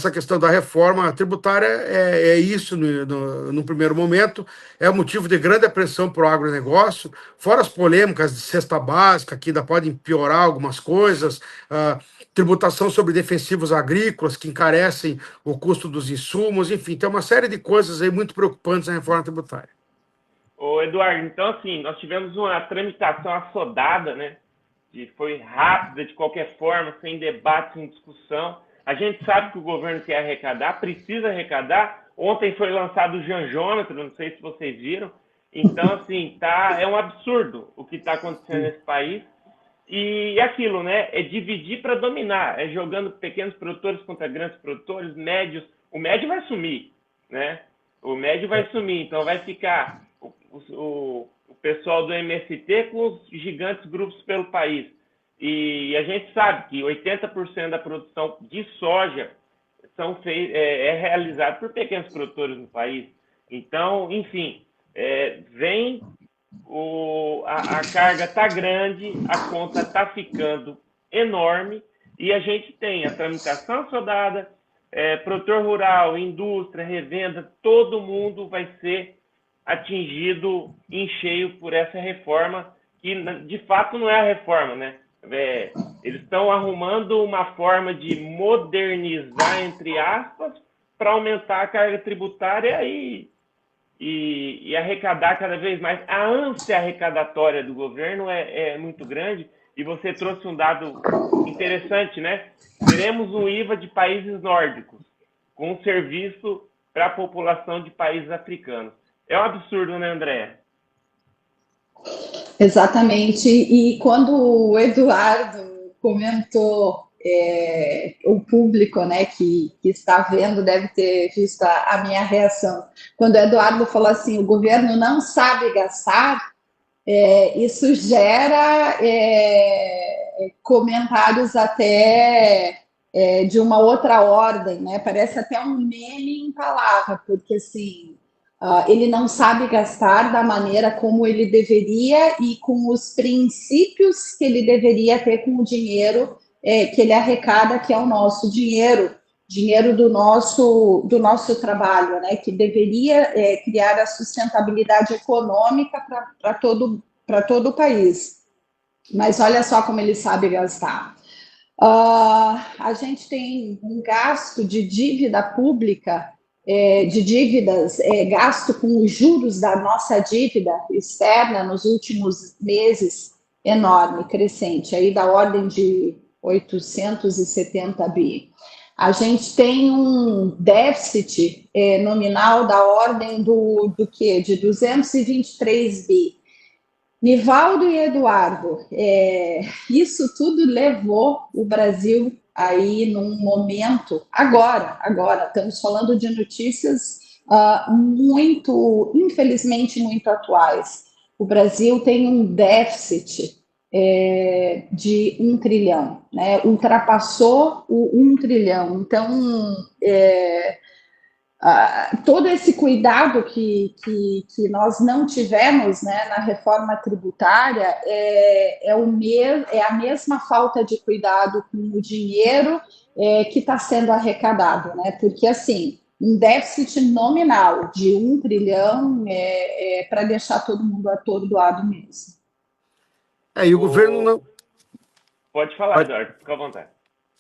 questão da reforma tributária é isso no primeiro momento, é motivo de grande apreensão para o agronegócio, fora as polêmicas de cesta básica, que ainda podem piorar algumas coisas, tributação sobre defensivos agrícolas, que encarecem o custo dos insumos, enfim, tem uma série de coisas aí muito preocupantes na reforma tributária. Ô, Eduardo, então, assim, nós tivemos uma tramitação assodada, né? Foi rápida, de qualquer forma, sem debate, sem discussão. A gente sabe que o governo quer arrecadar, precisa arrecadar. Ontem foi lançado o Janjômetro, não sei se vocês viram. Então, assim, é um absurdo o que está acontecendo nesse país. E aquilo, né? É dividir para dominar. É jogando pequenos produtores contra grandes produtores, médios. O médio vai sumir, né? O médio vai sumir. Então vai ficar o pessoal do MST com os gigantes grupos pelo país. E a gente sabe que 80% da produção de soja é realizada por pequenos produtores no país. Então, enfim, a carga está grande, a conta está ficando enorme e a gente tem a tramitação assodada, produtor rural, indústria, revenda, todo mundo vai ser atingido em cheio por essa reforma, que de fato não é a reforma, né? Eles estão arrumando uma forma de modernizar, entre aspas, para aumentar a carga tributária e arrecadar cada vez mais. A ânsia arrecadatória do governo é muito grande, e você trouxe um dado interessante, né? Teremos um IVA de países nórdicos, com um serviço para a população de países africanos. É um absurdo, né, Andréa? Exatamente. E quando o Eduardo comentou, o público, né, que está vendo deve ter visto a minha reação. Quando o Eduardo falou assim, o governo não sabe gastar, isso gera comentários até de uma outra ordem, né? Parece até um meme em palavra, porque assim, ele não sabe gastar da maneira como ele deveria e com os princípios que ele deveria ter com o dinheiro que ele arrecada, que é o nosso dinheiro do nosso trabalho, né? Que deveria criar a sustentabilidade econômica para todo o país. Mas olha só como ele sabe gastar. A gente tem um gasto de dívida pública, de dívidas, gasto com os juros da nossa dívida externa nos últimos meses, enorme, crescente, aí da ordem de 870 bi. A gente tem um déficit nominal da ordem do quê? De 223 bi. Nivaldo e Eduardo, isso tudo levou o Brasil aí num momento, agora, estamos falando de notícias infelizmente, muito atuais. O Brasil tem um déficit de 1 trilhão, né? Ultrapassou o 1 trilhão. Então, todo esse cuidado que nós não tivemos, né, na reforma tributária é a mesma falta de cuidado com o dinheiro que está sendo arrecadado, né? Porque, assim, um déficit nominal de 1 trilhão para deixar todo mundo atordoado mesmo. E o governo não... Pode falar, Eduardo, fica à vontade.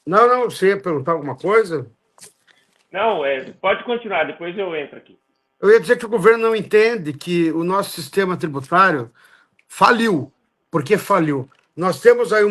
Não, você ia perguntar alguma coisa? Não, pode continuar, depois eu entro aqui. Eu ia dizer que o governo não entende que o nosso sistema tributário faliu. Por que faliu? Nós temos aí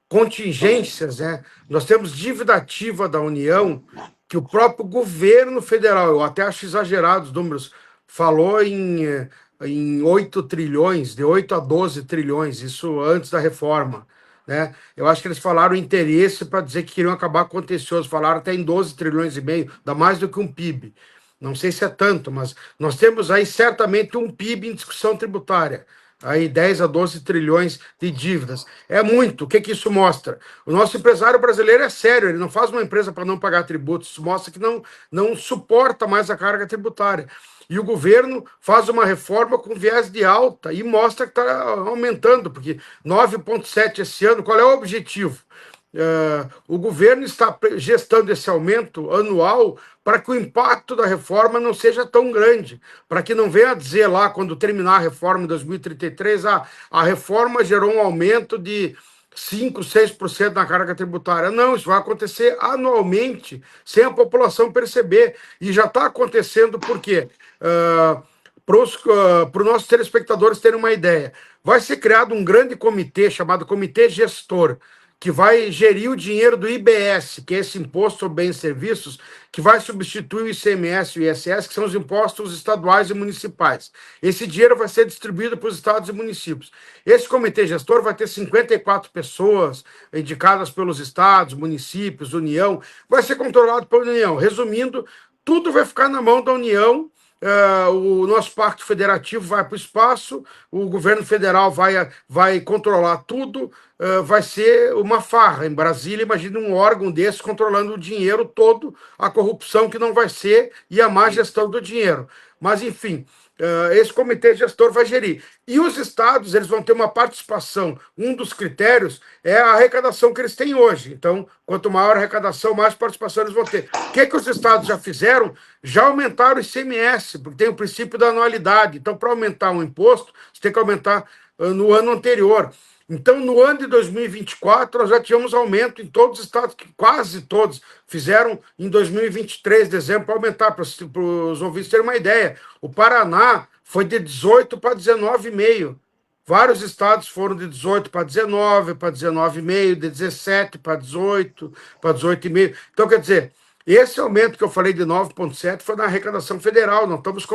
contingências, né? Nós temos dívida ativa da União, que o próprio governo federal, eu até acho exagerado os números, falou em 8 trilhões, de 8 a 12 trilhões, isso antes da reforma, né? Eu acho que eles falaram interesse para dizer que queriam acabar com o contencioso, falaram até em 12 trilhões e meio, dá mais do que um PIB. Não sei se é tanto, mas nós temos aí certamente um PIB em discussão tributária. Aí 10 a 12 trilhões de dívidas. É muito. O que que isso mostra? O nosso empresário brasileiro é sério, ele não faz uma empresa para não pagar tributos, isso mostra que não suporta mais a carga tributária. E o governo faz uma reforma com viés de alta e mostra que está aumentando, porque 9,7 esse ano, qual é o objetivo? O governo está gestando esse aumento anual para que o impacto da reforma não seja tão grande, para que não venha a dizer lá, quando terminar a reforma em 2033, a reforma gerou um aumento de 5, 6% na carga tributária. Não, isso vai acontecer anualmente, sem a população perceber. E já está acontecendo por quê? Para os nossos telespectadores terem uma ideia, vai ser criado um grande comitê chamado Comitê Gestor, que vai gerir o dinheiro do IBS, que é esse Imposto sobre Bens e Serviços, que vai substituir o ICMS e o ISS, que são os impostos estaduais e municipais. Esse dinheiro vai ser distribuído para os estados e municípios. Esse comitê gestor vai ter 54 pessoas indicadas pelos estados, municípios, União, vai ser controlado pela União. Resumindo, tudo vai ficar na mão da União. O nosso pacto federativo vai para o espaço, o governo federal vai controlar tudo, vai ser uma farra. Em Brasília, imagina um órgão desse controlando o dinheiro todo, a corrupção que não vai ser e a má gestão do dinheiro. Mas, enfim, esse comitê gestor vai gerir. E os estados, eles vão ter uma participação. Um dos critérios é a arrecadação que eles têm hoje. Então, quanto maior a arrecadação, mais participação eles vão ter. O que os estados já fizeram? Já aumentaram o ICMS, porque tem o princípio da anualidade. Então, para aumentar um imposto, você tem que aumentar no ano anterior. Então, no ano de 2024, nós já tivemos aumento em todos os estados, que quase todos fizeram em 2023, dezembro, para aumentar, para os ouvintes terem uma ideia. O Paraná foi de 18 para 19,5. Vários estados foram de 18 para 19, para 19,5, de 17 para 18, para 18,5. Então, quer dizer, esse aumento que eu falei de 9,7 foi na arrecadação federal, não estamos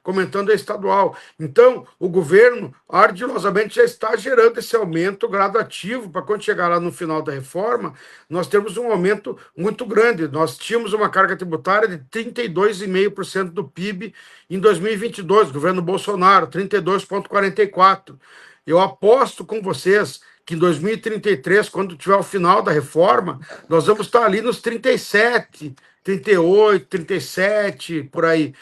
comentando a estadual. Então, o governo ardilosamente já está gerando esse aumento gradativo para quando chegar lá no final da reforma, nós temos um aumento muito grande. Nós tínhamos uma carga tributária de 32,5% do PIB em 2022, governo Bolsonaro, 32,44%. Eu aposto com vocês que em 2033, quando tiver o final da reforma, nós vamos estar ali nos 37, 38, 37, por aí.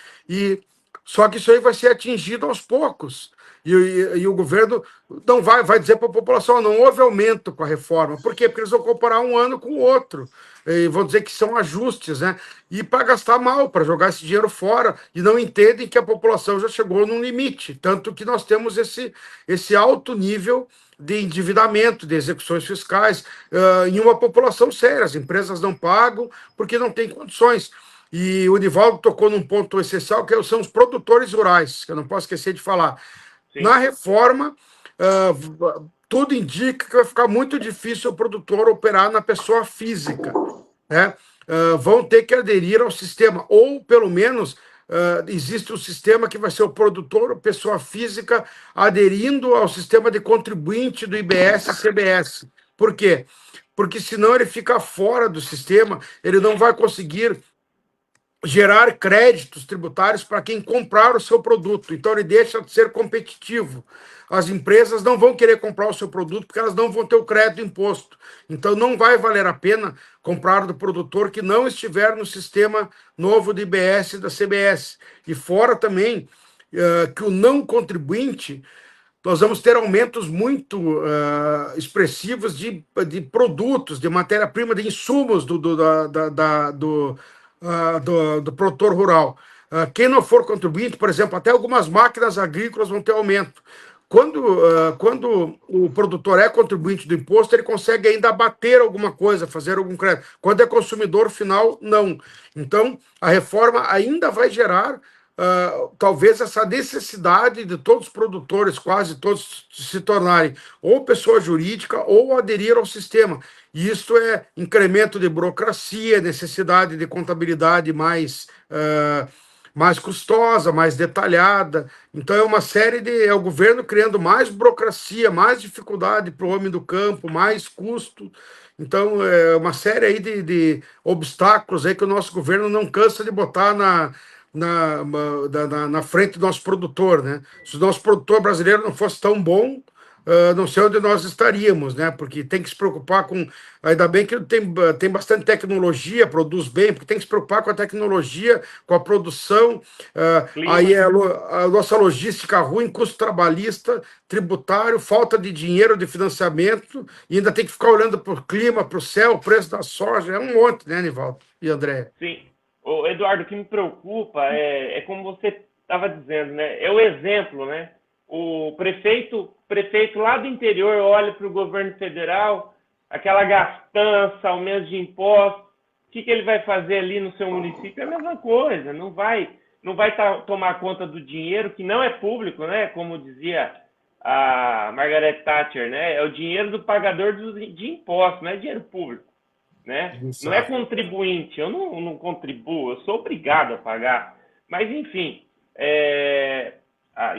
Só que isso aí vai ser atingido aos poucos. E o governo não vai dizer para a população, não houve aumento com a reforma. Por quê? Porque eles vão comparar um ano com o outro. E vão dizer que são ajustes, né? E para gastar mal, para jogar esse dinheiro fora, e não entendem que a população já chegou num limite. Tanto que nós temos esse alto nível de endividamento, de execuções fiscais, em uma população séria. As empresas não pagam porque não têm condições. E o Nivaldo tocou num ponto essencial, que são os produtores rurais, que eu não posso esquecer de falar. Sim. Na reforma, tudo indica que vai ficar muito difícil o produtor operar na pessoa física, né? Vão ter que aderir ao sistema, ou pelo menos existe um sistema que vai ser o produtor, pessoa física, aderindo ao sistema de contribuinte do IBS e CBS. Por quê? Porque senão ele fica fora do sistema, ele não vai conseguir gerar créditos tributários para quem comprar o seu produto. Então ele deixa de ser competitivo. As empresas não vão querer comprar o seu produto porque elas não vão ter o crédito imposto. Então não vai valer a pena comprar do produtor que não estiver no sistema novo do IBS e da CBS. E fora também que o não contribuinte, nós vamos ter aumentos muito expressivos de produtos, de matéria-prima, de insumos do produtor rural. Quem não for contribuinte, por exemplo, até algumas máquinas agrícolas vão ter aumento. Quando o produtor é contribuinte do imposto, ele consegue ainda abater alguma coisa, fazer algum crédito. Quando é consumidor final, não. Então, a reforma ainda vai gerar talvez essa necessidade de todos os produtores, quase todos, se tornarem ou pessoa jurídica ou aderir ao sistema. E isto é incremento de burocracia, necessidade de contabilidade mais custosa, mais detalhada. Então é uma série é o governo criando mais burocracia, mais dificuldade para o homem do campo, mais custo. Então é uma série aí de obstáculos aí que o nosso governo não cansa de botar na frente do nosso produtor, né? Se o nosso produtor brasileiro não fosse tão bom, não sei onde nós estaríamos, né? Porque tem que se preocupar com... Ainda bem que tem bastante tecnologia, produz bem, porque tem que se preocupar com a tecnologia, com a produção. Aí a nossa logística ruim, custo trabalhista, tributário, falta de dinheiro, de financiamento, e ainda tem que ficar olhando para o clima, para o céu, o preço da soja. É um monte, né, Nivaldo e André? Sim. Ô, Eduardo, o que me preocupa é como você estava dizendo, né? É o exemplo, né? O prefeito lá do interior olha para o governo federal, aquela gastança, aumento de impostos, o que ele vai fazer ali no seu município? É a mesma coisa, não vai tomar conta do dinheiro, que não é público, né? Como dizia a Margaret Thatcher, né? É o dinheiro do pagador de impostos, não é dinheiro público, né? Não é contribuinte, eu não contribuo, eu sou obrigado a pagar. Mas, enfim,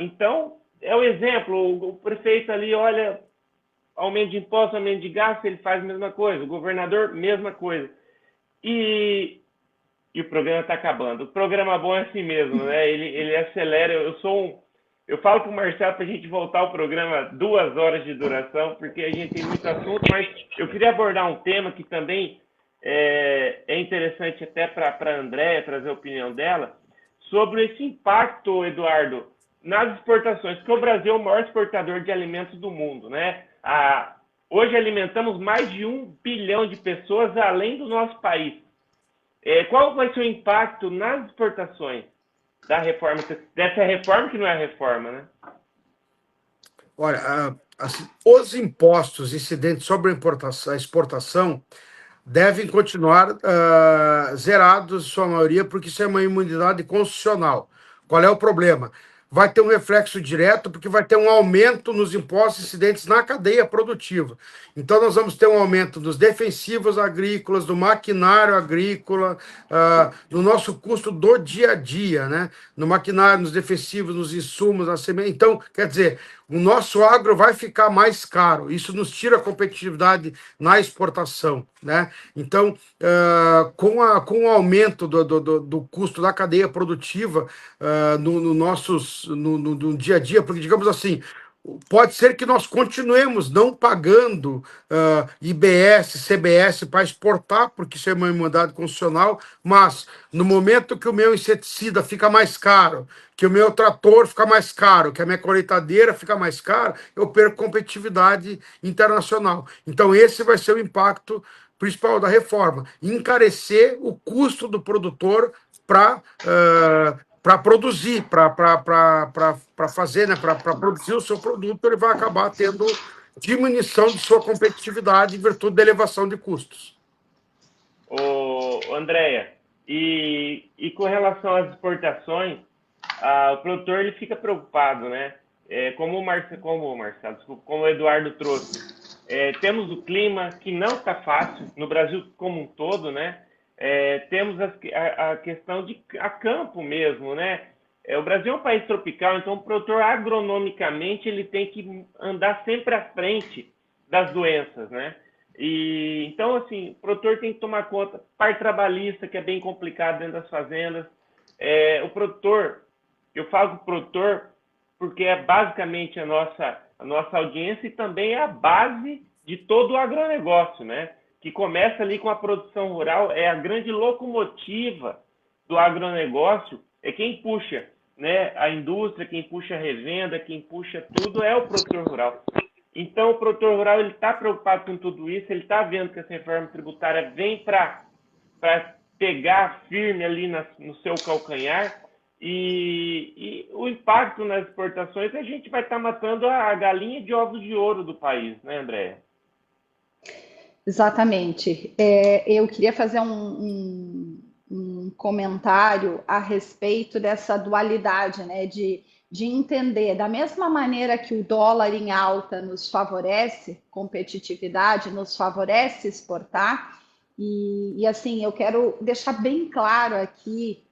então... É o exemplo, o prefeito ali olha, aumento de imposto, aumento de gasto, ele faz a mesma coisa, o governador, mesma coisa. E o programa está acabando. O programa bom é assim mesmo, né? Ele acelera. Eu falo para o Marcelo para a gente voltar ao programa 2 horas de duração, porque a gente tem muito assunto, mas eu queria abordar um tema que também é interessante até para a Andréia trazer a opinião dela, sobre esse impacto, Eduardo, nas exportações, porque o Brasil é o maior exportador de alimentos do mundo, né? Hoje alimentamos mais de 1 bilhão de pessoas além do nosso país. Qual vai ser o impacto nas exportações da reforma, dessa reforma que não é reforma, né? Olha, assim, os impostos incidentes sobre a exportação devem continuar zerados, em sua maioria, porque isso é uma imunidade constitucional. Qual é o problema? Vai ter um reflexo direto, porque vai ter um aumento nos impostos incidentes na cadeia produtiva. Então, nós vamos ter um aumento dos defensivos agrícolas, do maquinário agrícola, no nosso custo do dia a dia, né? No maquinário, nos defensivos, nos insumos, na semente. Então, quer dizer, o nosso agro vai ficar mais caro. Isso nos tira a competitividade na exportação, né? Então, com o aumento do custo da cadeia produtiva no dia a dia, porque, digamos assim, pode ser que nós continuemos não pagando IBS, CBS para exportar, porque isso é uma imunidade constitucional, mas no momento que o meu inseticida fica mais caro, que o meu trator fica mais caro, que a minha colheitadeira fica mais cara, eu perco competitividade internacional. Então esse vai ser o impacto principal da reforma, encarecer o custo do produtor para produzir, para fazer, né, para produzir o seu produto, ele vai acabar tendo diminuição de sua competitividade em virtude da elevação de custos. Andréia, e com relação às exportações, o produtor ele fica preocupado, né? Como o Eduardo trouxe, temos o clima que não está fácil no Brasil como um todo, né? Temos a questão de campo mesmo, né? O Brasil é um país tropical, então o produtor agronomicamente ele tem que andar sempre à frente das doenças, né? E então assim, o produtor tem que tomar conta, parte trabalhista que é bem complicado dentro das fazendas. O produtor, eu falo do produtor porque é basicamente a nossa audiência e também é a base de todo o agronegócio, né? Que começa ali com a produção rural, é a grande locomotiva do agronegócio, é quem puxa, né, a indústria, quem puxa a revenda, quem puxa tudo é o produtor rural. Então, o produtor rural ele está preocupado com tudo isso, ele está vendo que essa reforma tributária vem para pegar firme ali no seu calcanhar, e o impacto nas exportações, a gente vai estar matando a galinha de ovos de ouro do país, né, Andréia? Exatamente. Eu queria fazer um comentário a respeito dessa dualidade, né, de entender, da mesma maneira que o dólar em alta nos favorece competitividade, nos favorece exportar, e assim, eu quero deixar bem claro aqui,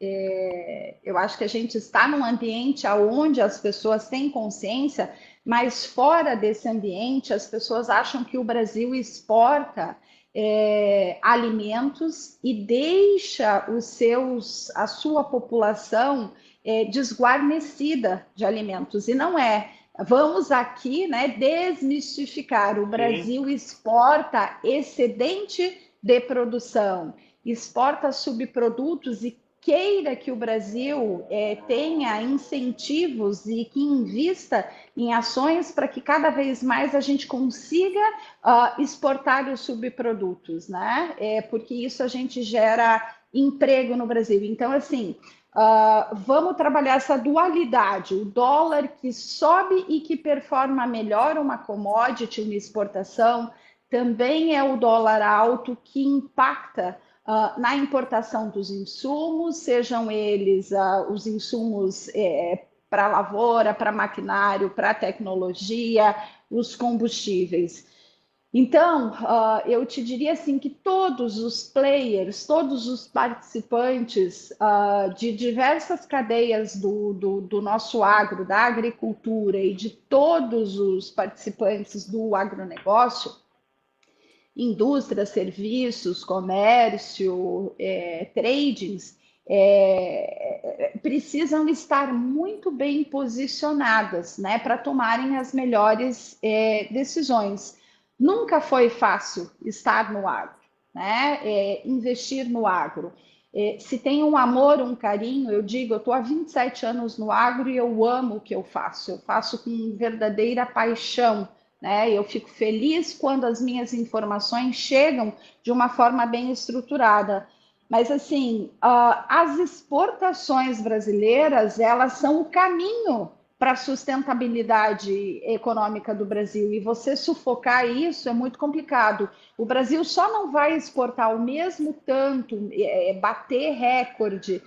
eu acho que a gente está num ambiente onde as pessoas têm consciência, mas fora desse ambiente, as pessoas acham que o Brasil exporta alimentos e deixa a sua população desguarnecida de alimentos, e não é. Vamos aqui, né, desmistificar. O Brasil exporta excedente de produção, exporta subprodutos, e queira que o Brasil tenha incentivos e que invista em ações para que cada vez mais a gente consiga exportar os subprodutos, né? Porque isso a gente gera emprego no Brasil. Então, assim, vamos trabalhar essa dualidade, o dólar que sobe e que performa melhor uma commodity, uma exportação, também é o dólar alto que impacta na importação dos insumos, sejam eles os insumos para lavoura, para maquinário, para tecnologia, os combustíveis. Então, eu te diria assim que todos os players, todos os participantes de diversas cadeias do nosso agro, da agricultura, e de todos os participantes do agronegócio, indústria, serviços, comércio, tradings, precisam estar muito bem posicionadas, né, para tomarem as melhores decisões. Nunca foi fácil estar no agro, né, investir no agro. Se tem um amor, um carinho, eu digo, eu estou há 27 anos no agro e eu amo o que eu faço com verdadeira paixão, né? Eu fico feliz quando as minhas informações chegam de uma forma bem estruturada. Mas, assim, as exportações brasileiras, elas são o caminho para a sustentabilidade econômica do Brasil, e você sufocar isso é muito complicado. O Brasil só não vai exportar o mesmo tanto, bater recorde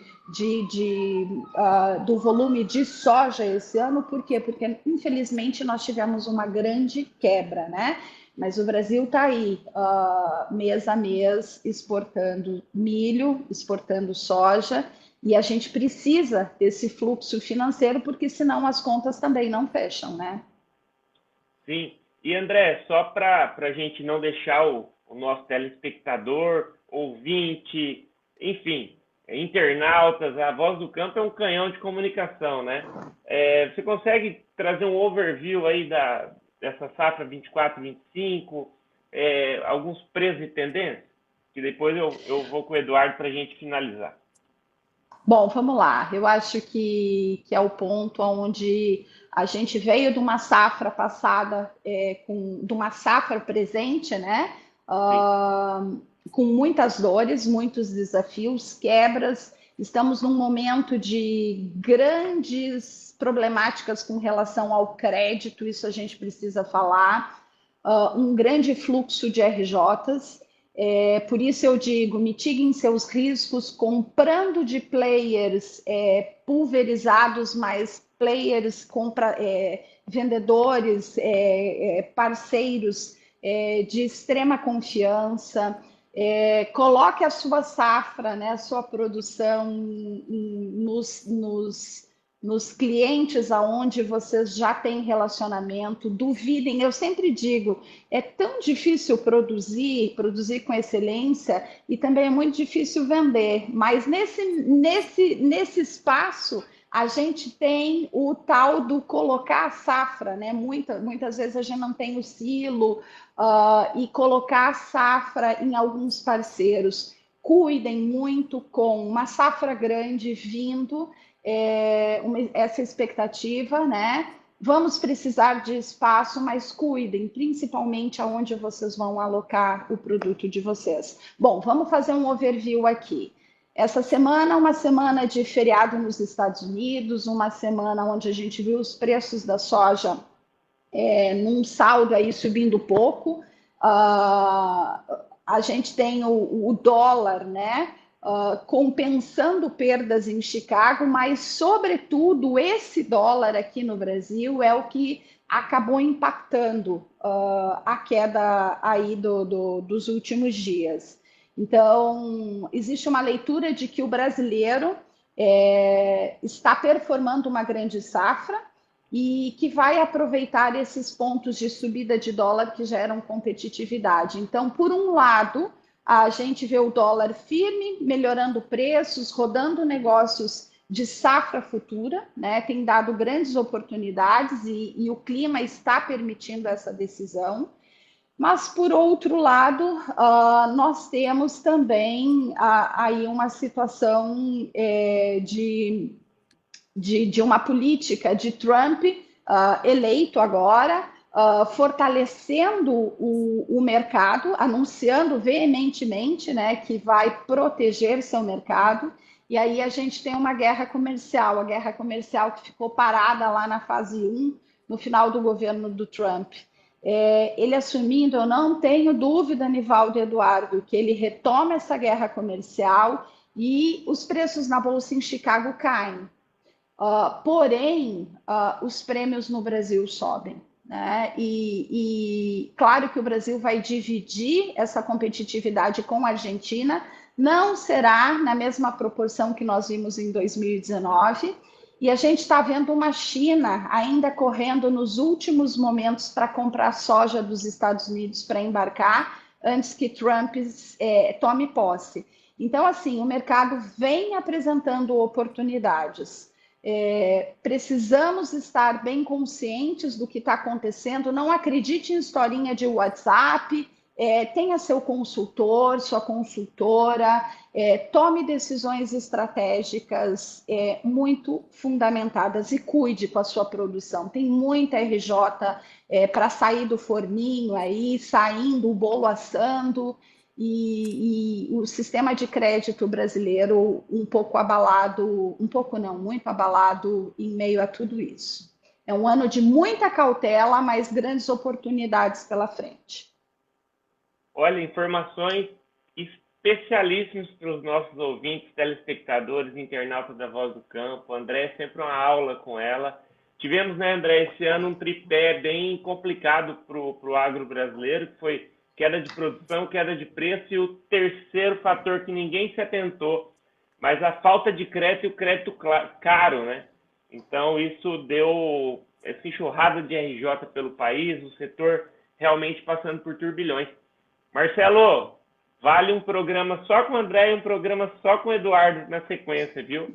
do volume de soja esse ano. Por quê? Porque, infelizmente, nós tivemos uma grande quebra, né? Mas o Brasil está aí, mês a mês, exportando milho, exportando soja, e a gente precisa desse fluxo financeiro, porque senão as contas também não fecham, né? Sim. E, André, só para a gente não deixar o nosso telespectador, ouvinte, enfim, internautas, a Voz do Campo é um canhão de comunicação, né? Você consegue trazer um overview aí dessa safra 24-25, alguns preços e tendências? Que depois eu vou com o Eduardo para a gente finalizar. Bom, vamos lá. Eu acho que é o ponto onde a gente veio de uma safra passada, de uma safra presente, né? Com muitas dores, muitos desafios, quebras. Estamos num momento de grandes problemáticas com relação ao crédito, isso a gente precisa falar. Um grande fluxo de RJs. Por isso eu digo, mitiguem seus riscos comprando de players pulverizados, mas players, vendedores, parceiros de extrema confiança. Coloque a sua safra, né, a sua produção nos clientes aonde vocês já têm relacionamento, duvidem. Eu sempre digo, é tão difícil produzir com excelência, e também é muito difícil vender, mas nesse espaço a gente tem o tal do colocar a safra, né? Muitas vezes a gente não tem o silo, e colocar a safra em alguns parceiros. Cuidem muito com uma safra grande vindo, essa expectativa, né? Vamos precisar de espaço, mas cuidem, principalmente aonde vocês vão alocar o produto de vocês. Bom, vamos fazer um overview aqui. Essa semana, uma semana de feriado nos Estados Unidos, uma semana onde a gente viu os preços da soja num saldo aí subindo pouco. A gente tem o dólar, né? compensando perdas em Chicago, mas, sobretudo, esse dólar aqui no Brasil é o que acabou impactando a queda aí dos últimos dias. Então, existe uma leitura de que o brasileiro está performando uma grande safra e que vai aproveitar esses pontos de subida de dólar que geram competitividade. Então, por um lado, a gente vê o dólar firme, melhorando preços, rodando negócios de safra futura, né? Tem dado grandes oportunidades e o clima está permitindo essa decisão. Mas, por outro lado, nós temos também aí uma situação de uma política de Trump eleito agora, fortalecendo o mercado, anunciando veementemente, né, que vai proteger seu mercado. E aí a gente tem uma guerra comercial, a guerra comercial que ficou parada lá na fase 1, no final do governo do Trump. Ele assumindo, eu não tenho dúvida, Nivaldo e Eduardo, que ele retoma essa guerra comercial e os preços na bolsa em Chicago caem. Porém, os prêmios no Brasil sobem, né? E claro que o Brasil vai dividir essa competitividade com a Argentina, não será na mesma proporção que nós vimos em 2019, e a gente está vendo uma China ainda correndo nos últimos momentos para comprar soja dos Estados Unidos para embarcar antes que Trump tome posse. Então, assim, o mercado vem apresentando oportunidades. Precisamos estar bem conscientes do que está acontecendo. Não acredite em historinha de WhatsApp. Tenha seu consultor, sua consultora, tome decisões estratégicas muito fundamentadas e cuide com a sua produção. Tem muita RJ para sair do forninho aí, saindo, o bolo assando, e o sistema de crédito brasileiro um pouco abalado, um pouco não, muito abalado em meio a tudo isso. É um ano de muita cautela, mas grandes oportunidades pela frente. Olha, informações especialíssimas para os nossos ouvintes, telespectadores, internautas da Voz do Campo. André, é sempre uma aula com ela. Tivemos, né, André, esse ano um tripé bem complicado para o agro brasileiro, que foi queda de produção, queda de preço e o terceiro fator que ninguém se atentou, mas a falta de crédito e o crédito caro, né? Então, isso deu essa enxurrada de RJ pelo país, o setor realmente passando por turbilhões. Marcelo, vale um programa só com o André e um programa só com o Eduardo na sequência, viu?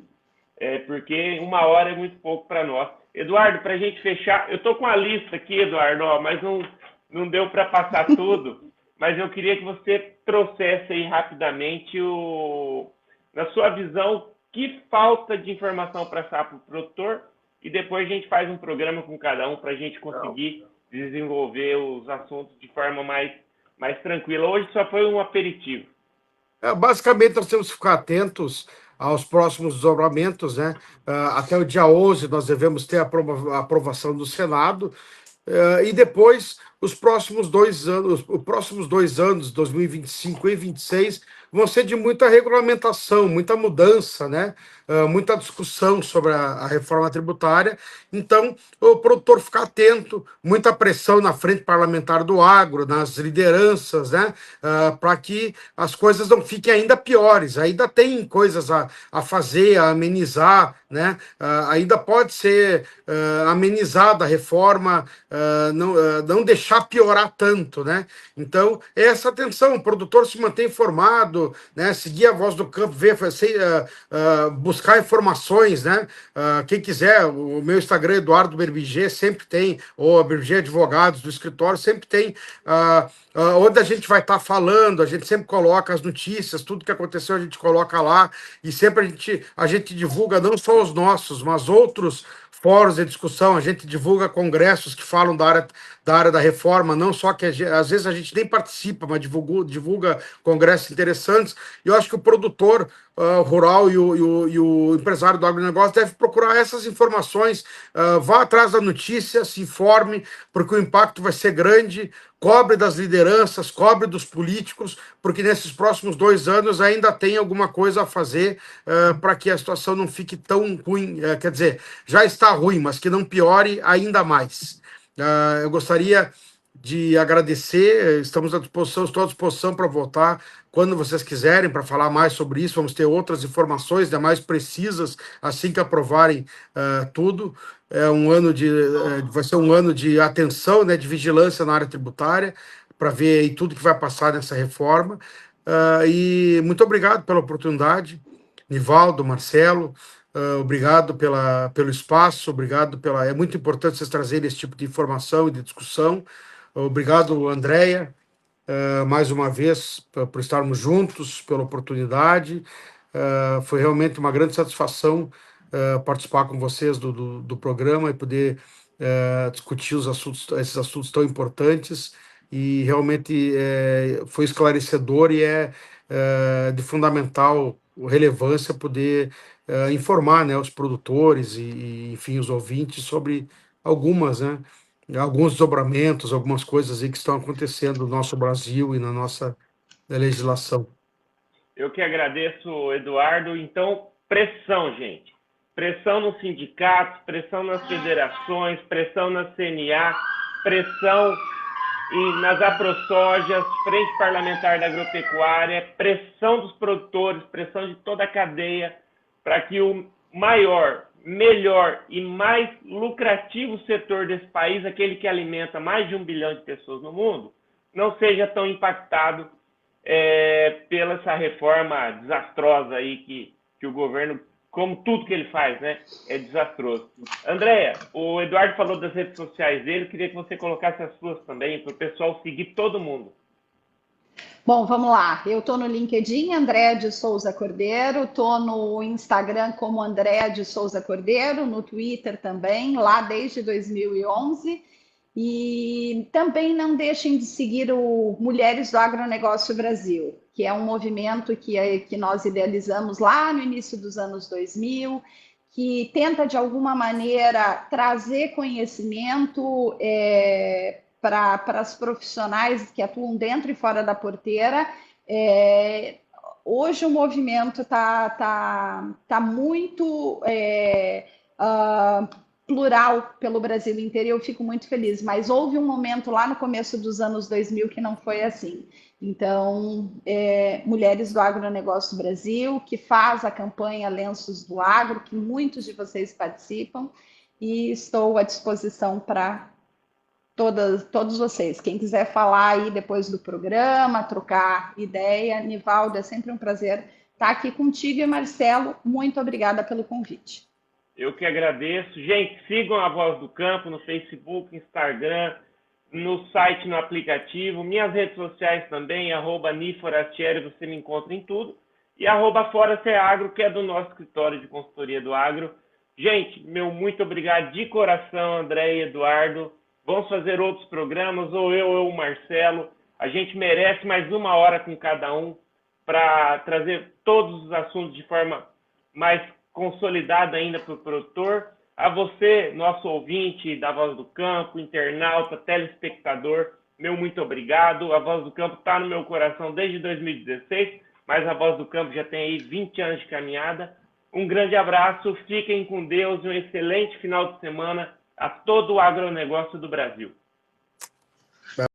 Porque 1 hora é muito pouco para nós. Eduardo, para a gente fechar, eu estou com a lista aqui, Eduardo, mas não deu para passar tudo, mas eu queria que você trouxesse aí rapidamente, na sua visão, que falta de informação para passar para o produtor, e depois a gente faz um programa com cada um para a gente conseguir desenvolver os assuntos de forma mais tranquila. Hoje só foi um aperitivo. Basicamente, nós temos que ficar atentos aos próximos desdobramentos, né? Até o dia 11 nós devemos ter a aprovação do Senado, e depois os próximos 2 anos, 2025 e 2026, vão ser de muita regulamentação, muita mudança, né? Muita discussão sobre a reforma tributária. Então, o produtor ficar atento, muita pressão na frente parlamentar do agro, nas lideranças, né? Para que as coisas não fiquem ainda piores. Ainda tem coisas a fazer, a amenizar, né? Ainda pode ser amenizada a reforma, não deixar piorar tanto, né? Então, essa atenção, o produtor se manter informado, né? Seguir a Voz do Campo, buscar informações, né? Quem quiser, o meu Instagram, Eduardo Berbigê, sempre tem, ou a Berbigê Advogados do escritório, sempre tem, onde a gente vai estar falando, a gente sempre coloca as notícias, tudo que aconteceu a gente coloca lá, e sempre a gente divulga não só os nossos, mas outros fóruns de discussão, a gente divulga congressos que falam da área da reforma, não só que às vezes a gente nem participa, mas divulga congressos interessantes. E eu acho que o produtor rural e o empresário do agronegócio deve procurar essas informações, vá atrás da notícia, se informe, porque o impacto vai ser grande, cobre das lideranças, cobre dos políticos, porque nesses próximos 2 anos ainda tem alguma coisa a fazer para que a situação não fique tão ruim, quer dizer, já está ruim, mas que não piore ainda mais. Eu gostaria de agradecer, estamos à disposição, estou à disposição para voltar quando vocês quiserem, para falar mais sobre isso. Vamos ter outras informações, ainda mais precisas, assim que aprovarem tudo. Vai ser um ano de atenção, né, de vigilância na área tributária, para ver aí tudo que vai passar nessa reforma. E muito obrigado pela oportunidade, Nivaldo, Marcelo. Obrigado pelo espaço, obrigado pela. É muito importante vocês trazerem esse tipo de informação e de discussão. Obrigado, Andréia, mais uma vez, por estarmos juntos, pela oportunidade. Foi realmente uma grande satisfação participar com vocês do programa e poder discutir esses assuntos tão importantes. E realmente foi esclarecedor e é de fundamental relevância poder informar, né, os produtores e, enfim, os ouvintes sobre alguns desdobramentos, algumas coisas aí que estão acontecendo no nosso Brasil e na nossa legislação. Eu que agradeço, Eduardo. Então, pressão, gente. Pressão nos sindicatos, pressão nas federações, pressão na CNA, pressão nas AproSojas, Frente Parlamentar da Agropecuária, pressão dos produtores, pressão de toda a cadeia, para que o maior, melhor e mais lucrativo setor desse país, aquele que alimenta mais de 1 bilhão de pessoas no mundo, não seja tão impactado pela essa reforma desastrosa aí que o governo, como tudo que ele faz, né, é desastroso. Andréia, o Eduardo falou das redes sociais dele, queria que você colocasse as suas também, para o pessoal seguir todo mundo. Bom, vamos lá. Eu estou no LinkedIn, Andréa de Souza Cordeiro, estou no Instagram como Andréa de Souza Cordeiro, no Twitter também, lá desde 2011. E também não deixem de seguir o Mulheres do Agronegócio Brasil, que é um movimento que nós idealizamos lá no início dos anos 2000, que tenta, de alguma maneira, trazer conhecimento para as profissionais que atuam dentro e fora da porteira. Hoje o movimento está muito plural pelo Brasil inteiro e eu fico muito feliz, mas houve um momento lá no começo dos anos 2000 que não foi assim. Então, Mulheres do Agronegócio Brasil, que faz a campanha Lenços do Agro, que muitos de vocês participam, e estou à disposição para todos vocês. Quem quiser falar aí depois do programa, trocar ideia, Nivaldo, é sempre um prazer estar aqui contigo. E Marcelo, muito obrigada pelo convite. Eu que agradeço. Gente, sigam a Voz do Campo no Facebook, Instagram, no site, no aplicativo. Minhas redes sociais também, @niforastieri, você me encontra em tudo. E @ForaCEAgro, que é do nosso escritório de consultoria do agro. Gente, meu muito obrigado de coração, André e Eduardo. Vamos fazer outros programas, ou eu, o Marcelo. A gente merece mais 1 hora com cada um para trazer todos os assuntos de forma mais consolidada ainda para o produtor. A você, nosso ouvinte da Voz do Campo, internauta, telespectador, meu muito obrigado. A Voz do Campo está no meu coração desde 2016, mas a Voz do Campo já tem aí 20 anos de caminhada. Um grande abraço, fiquem com Deus e um excelente final de semana a todo o agronegócio do Brasil.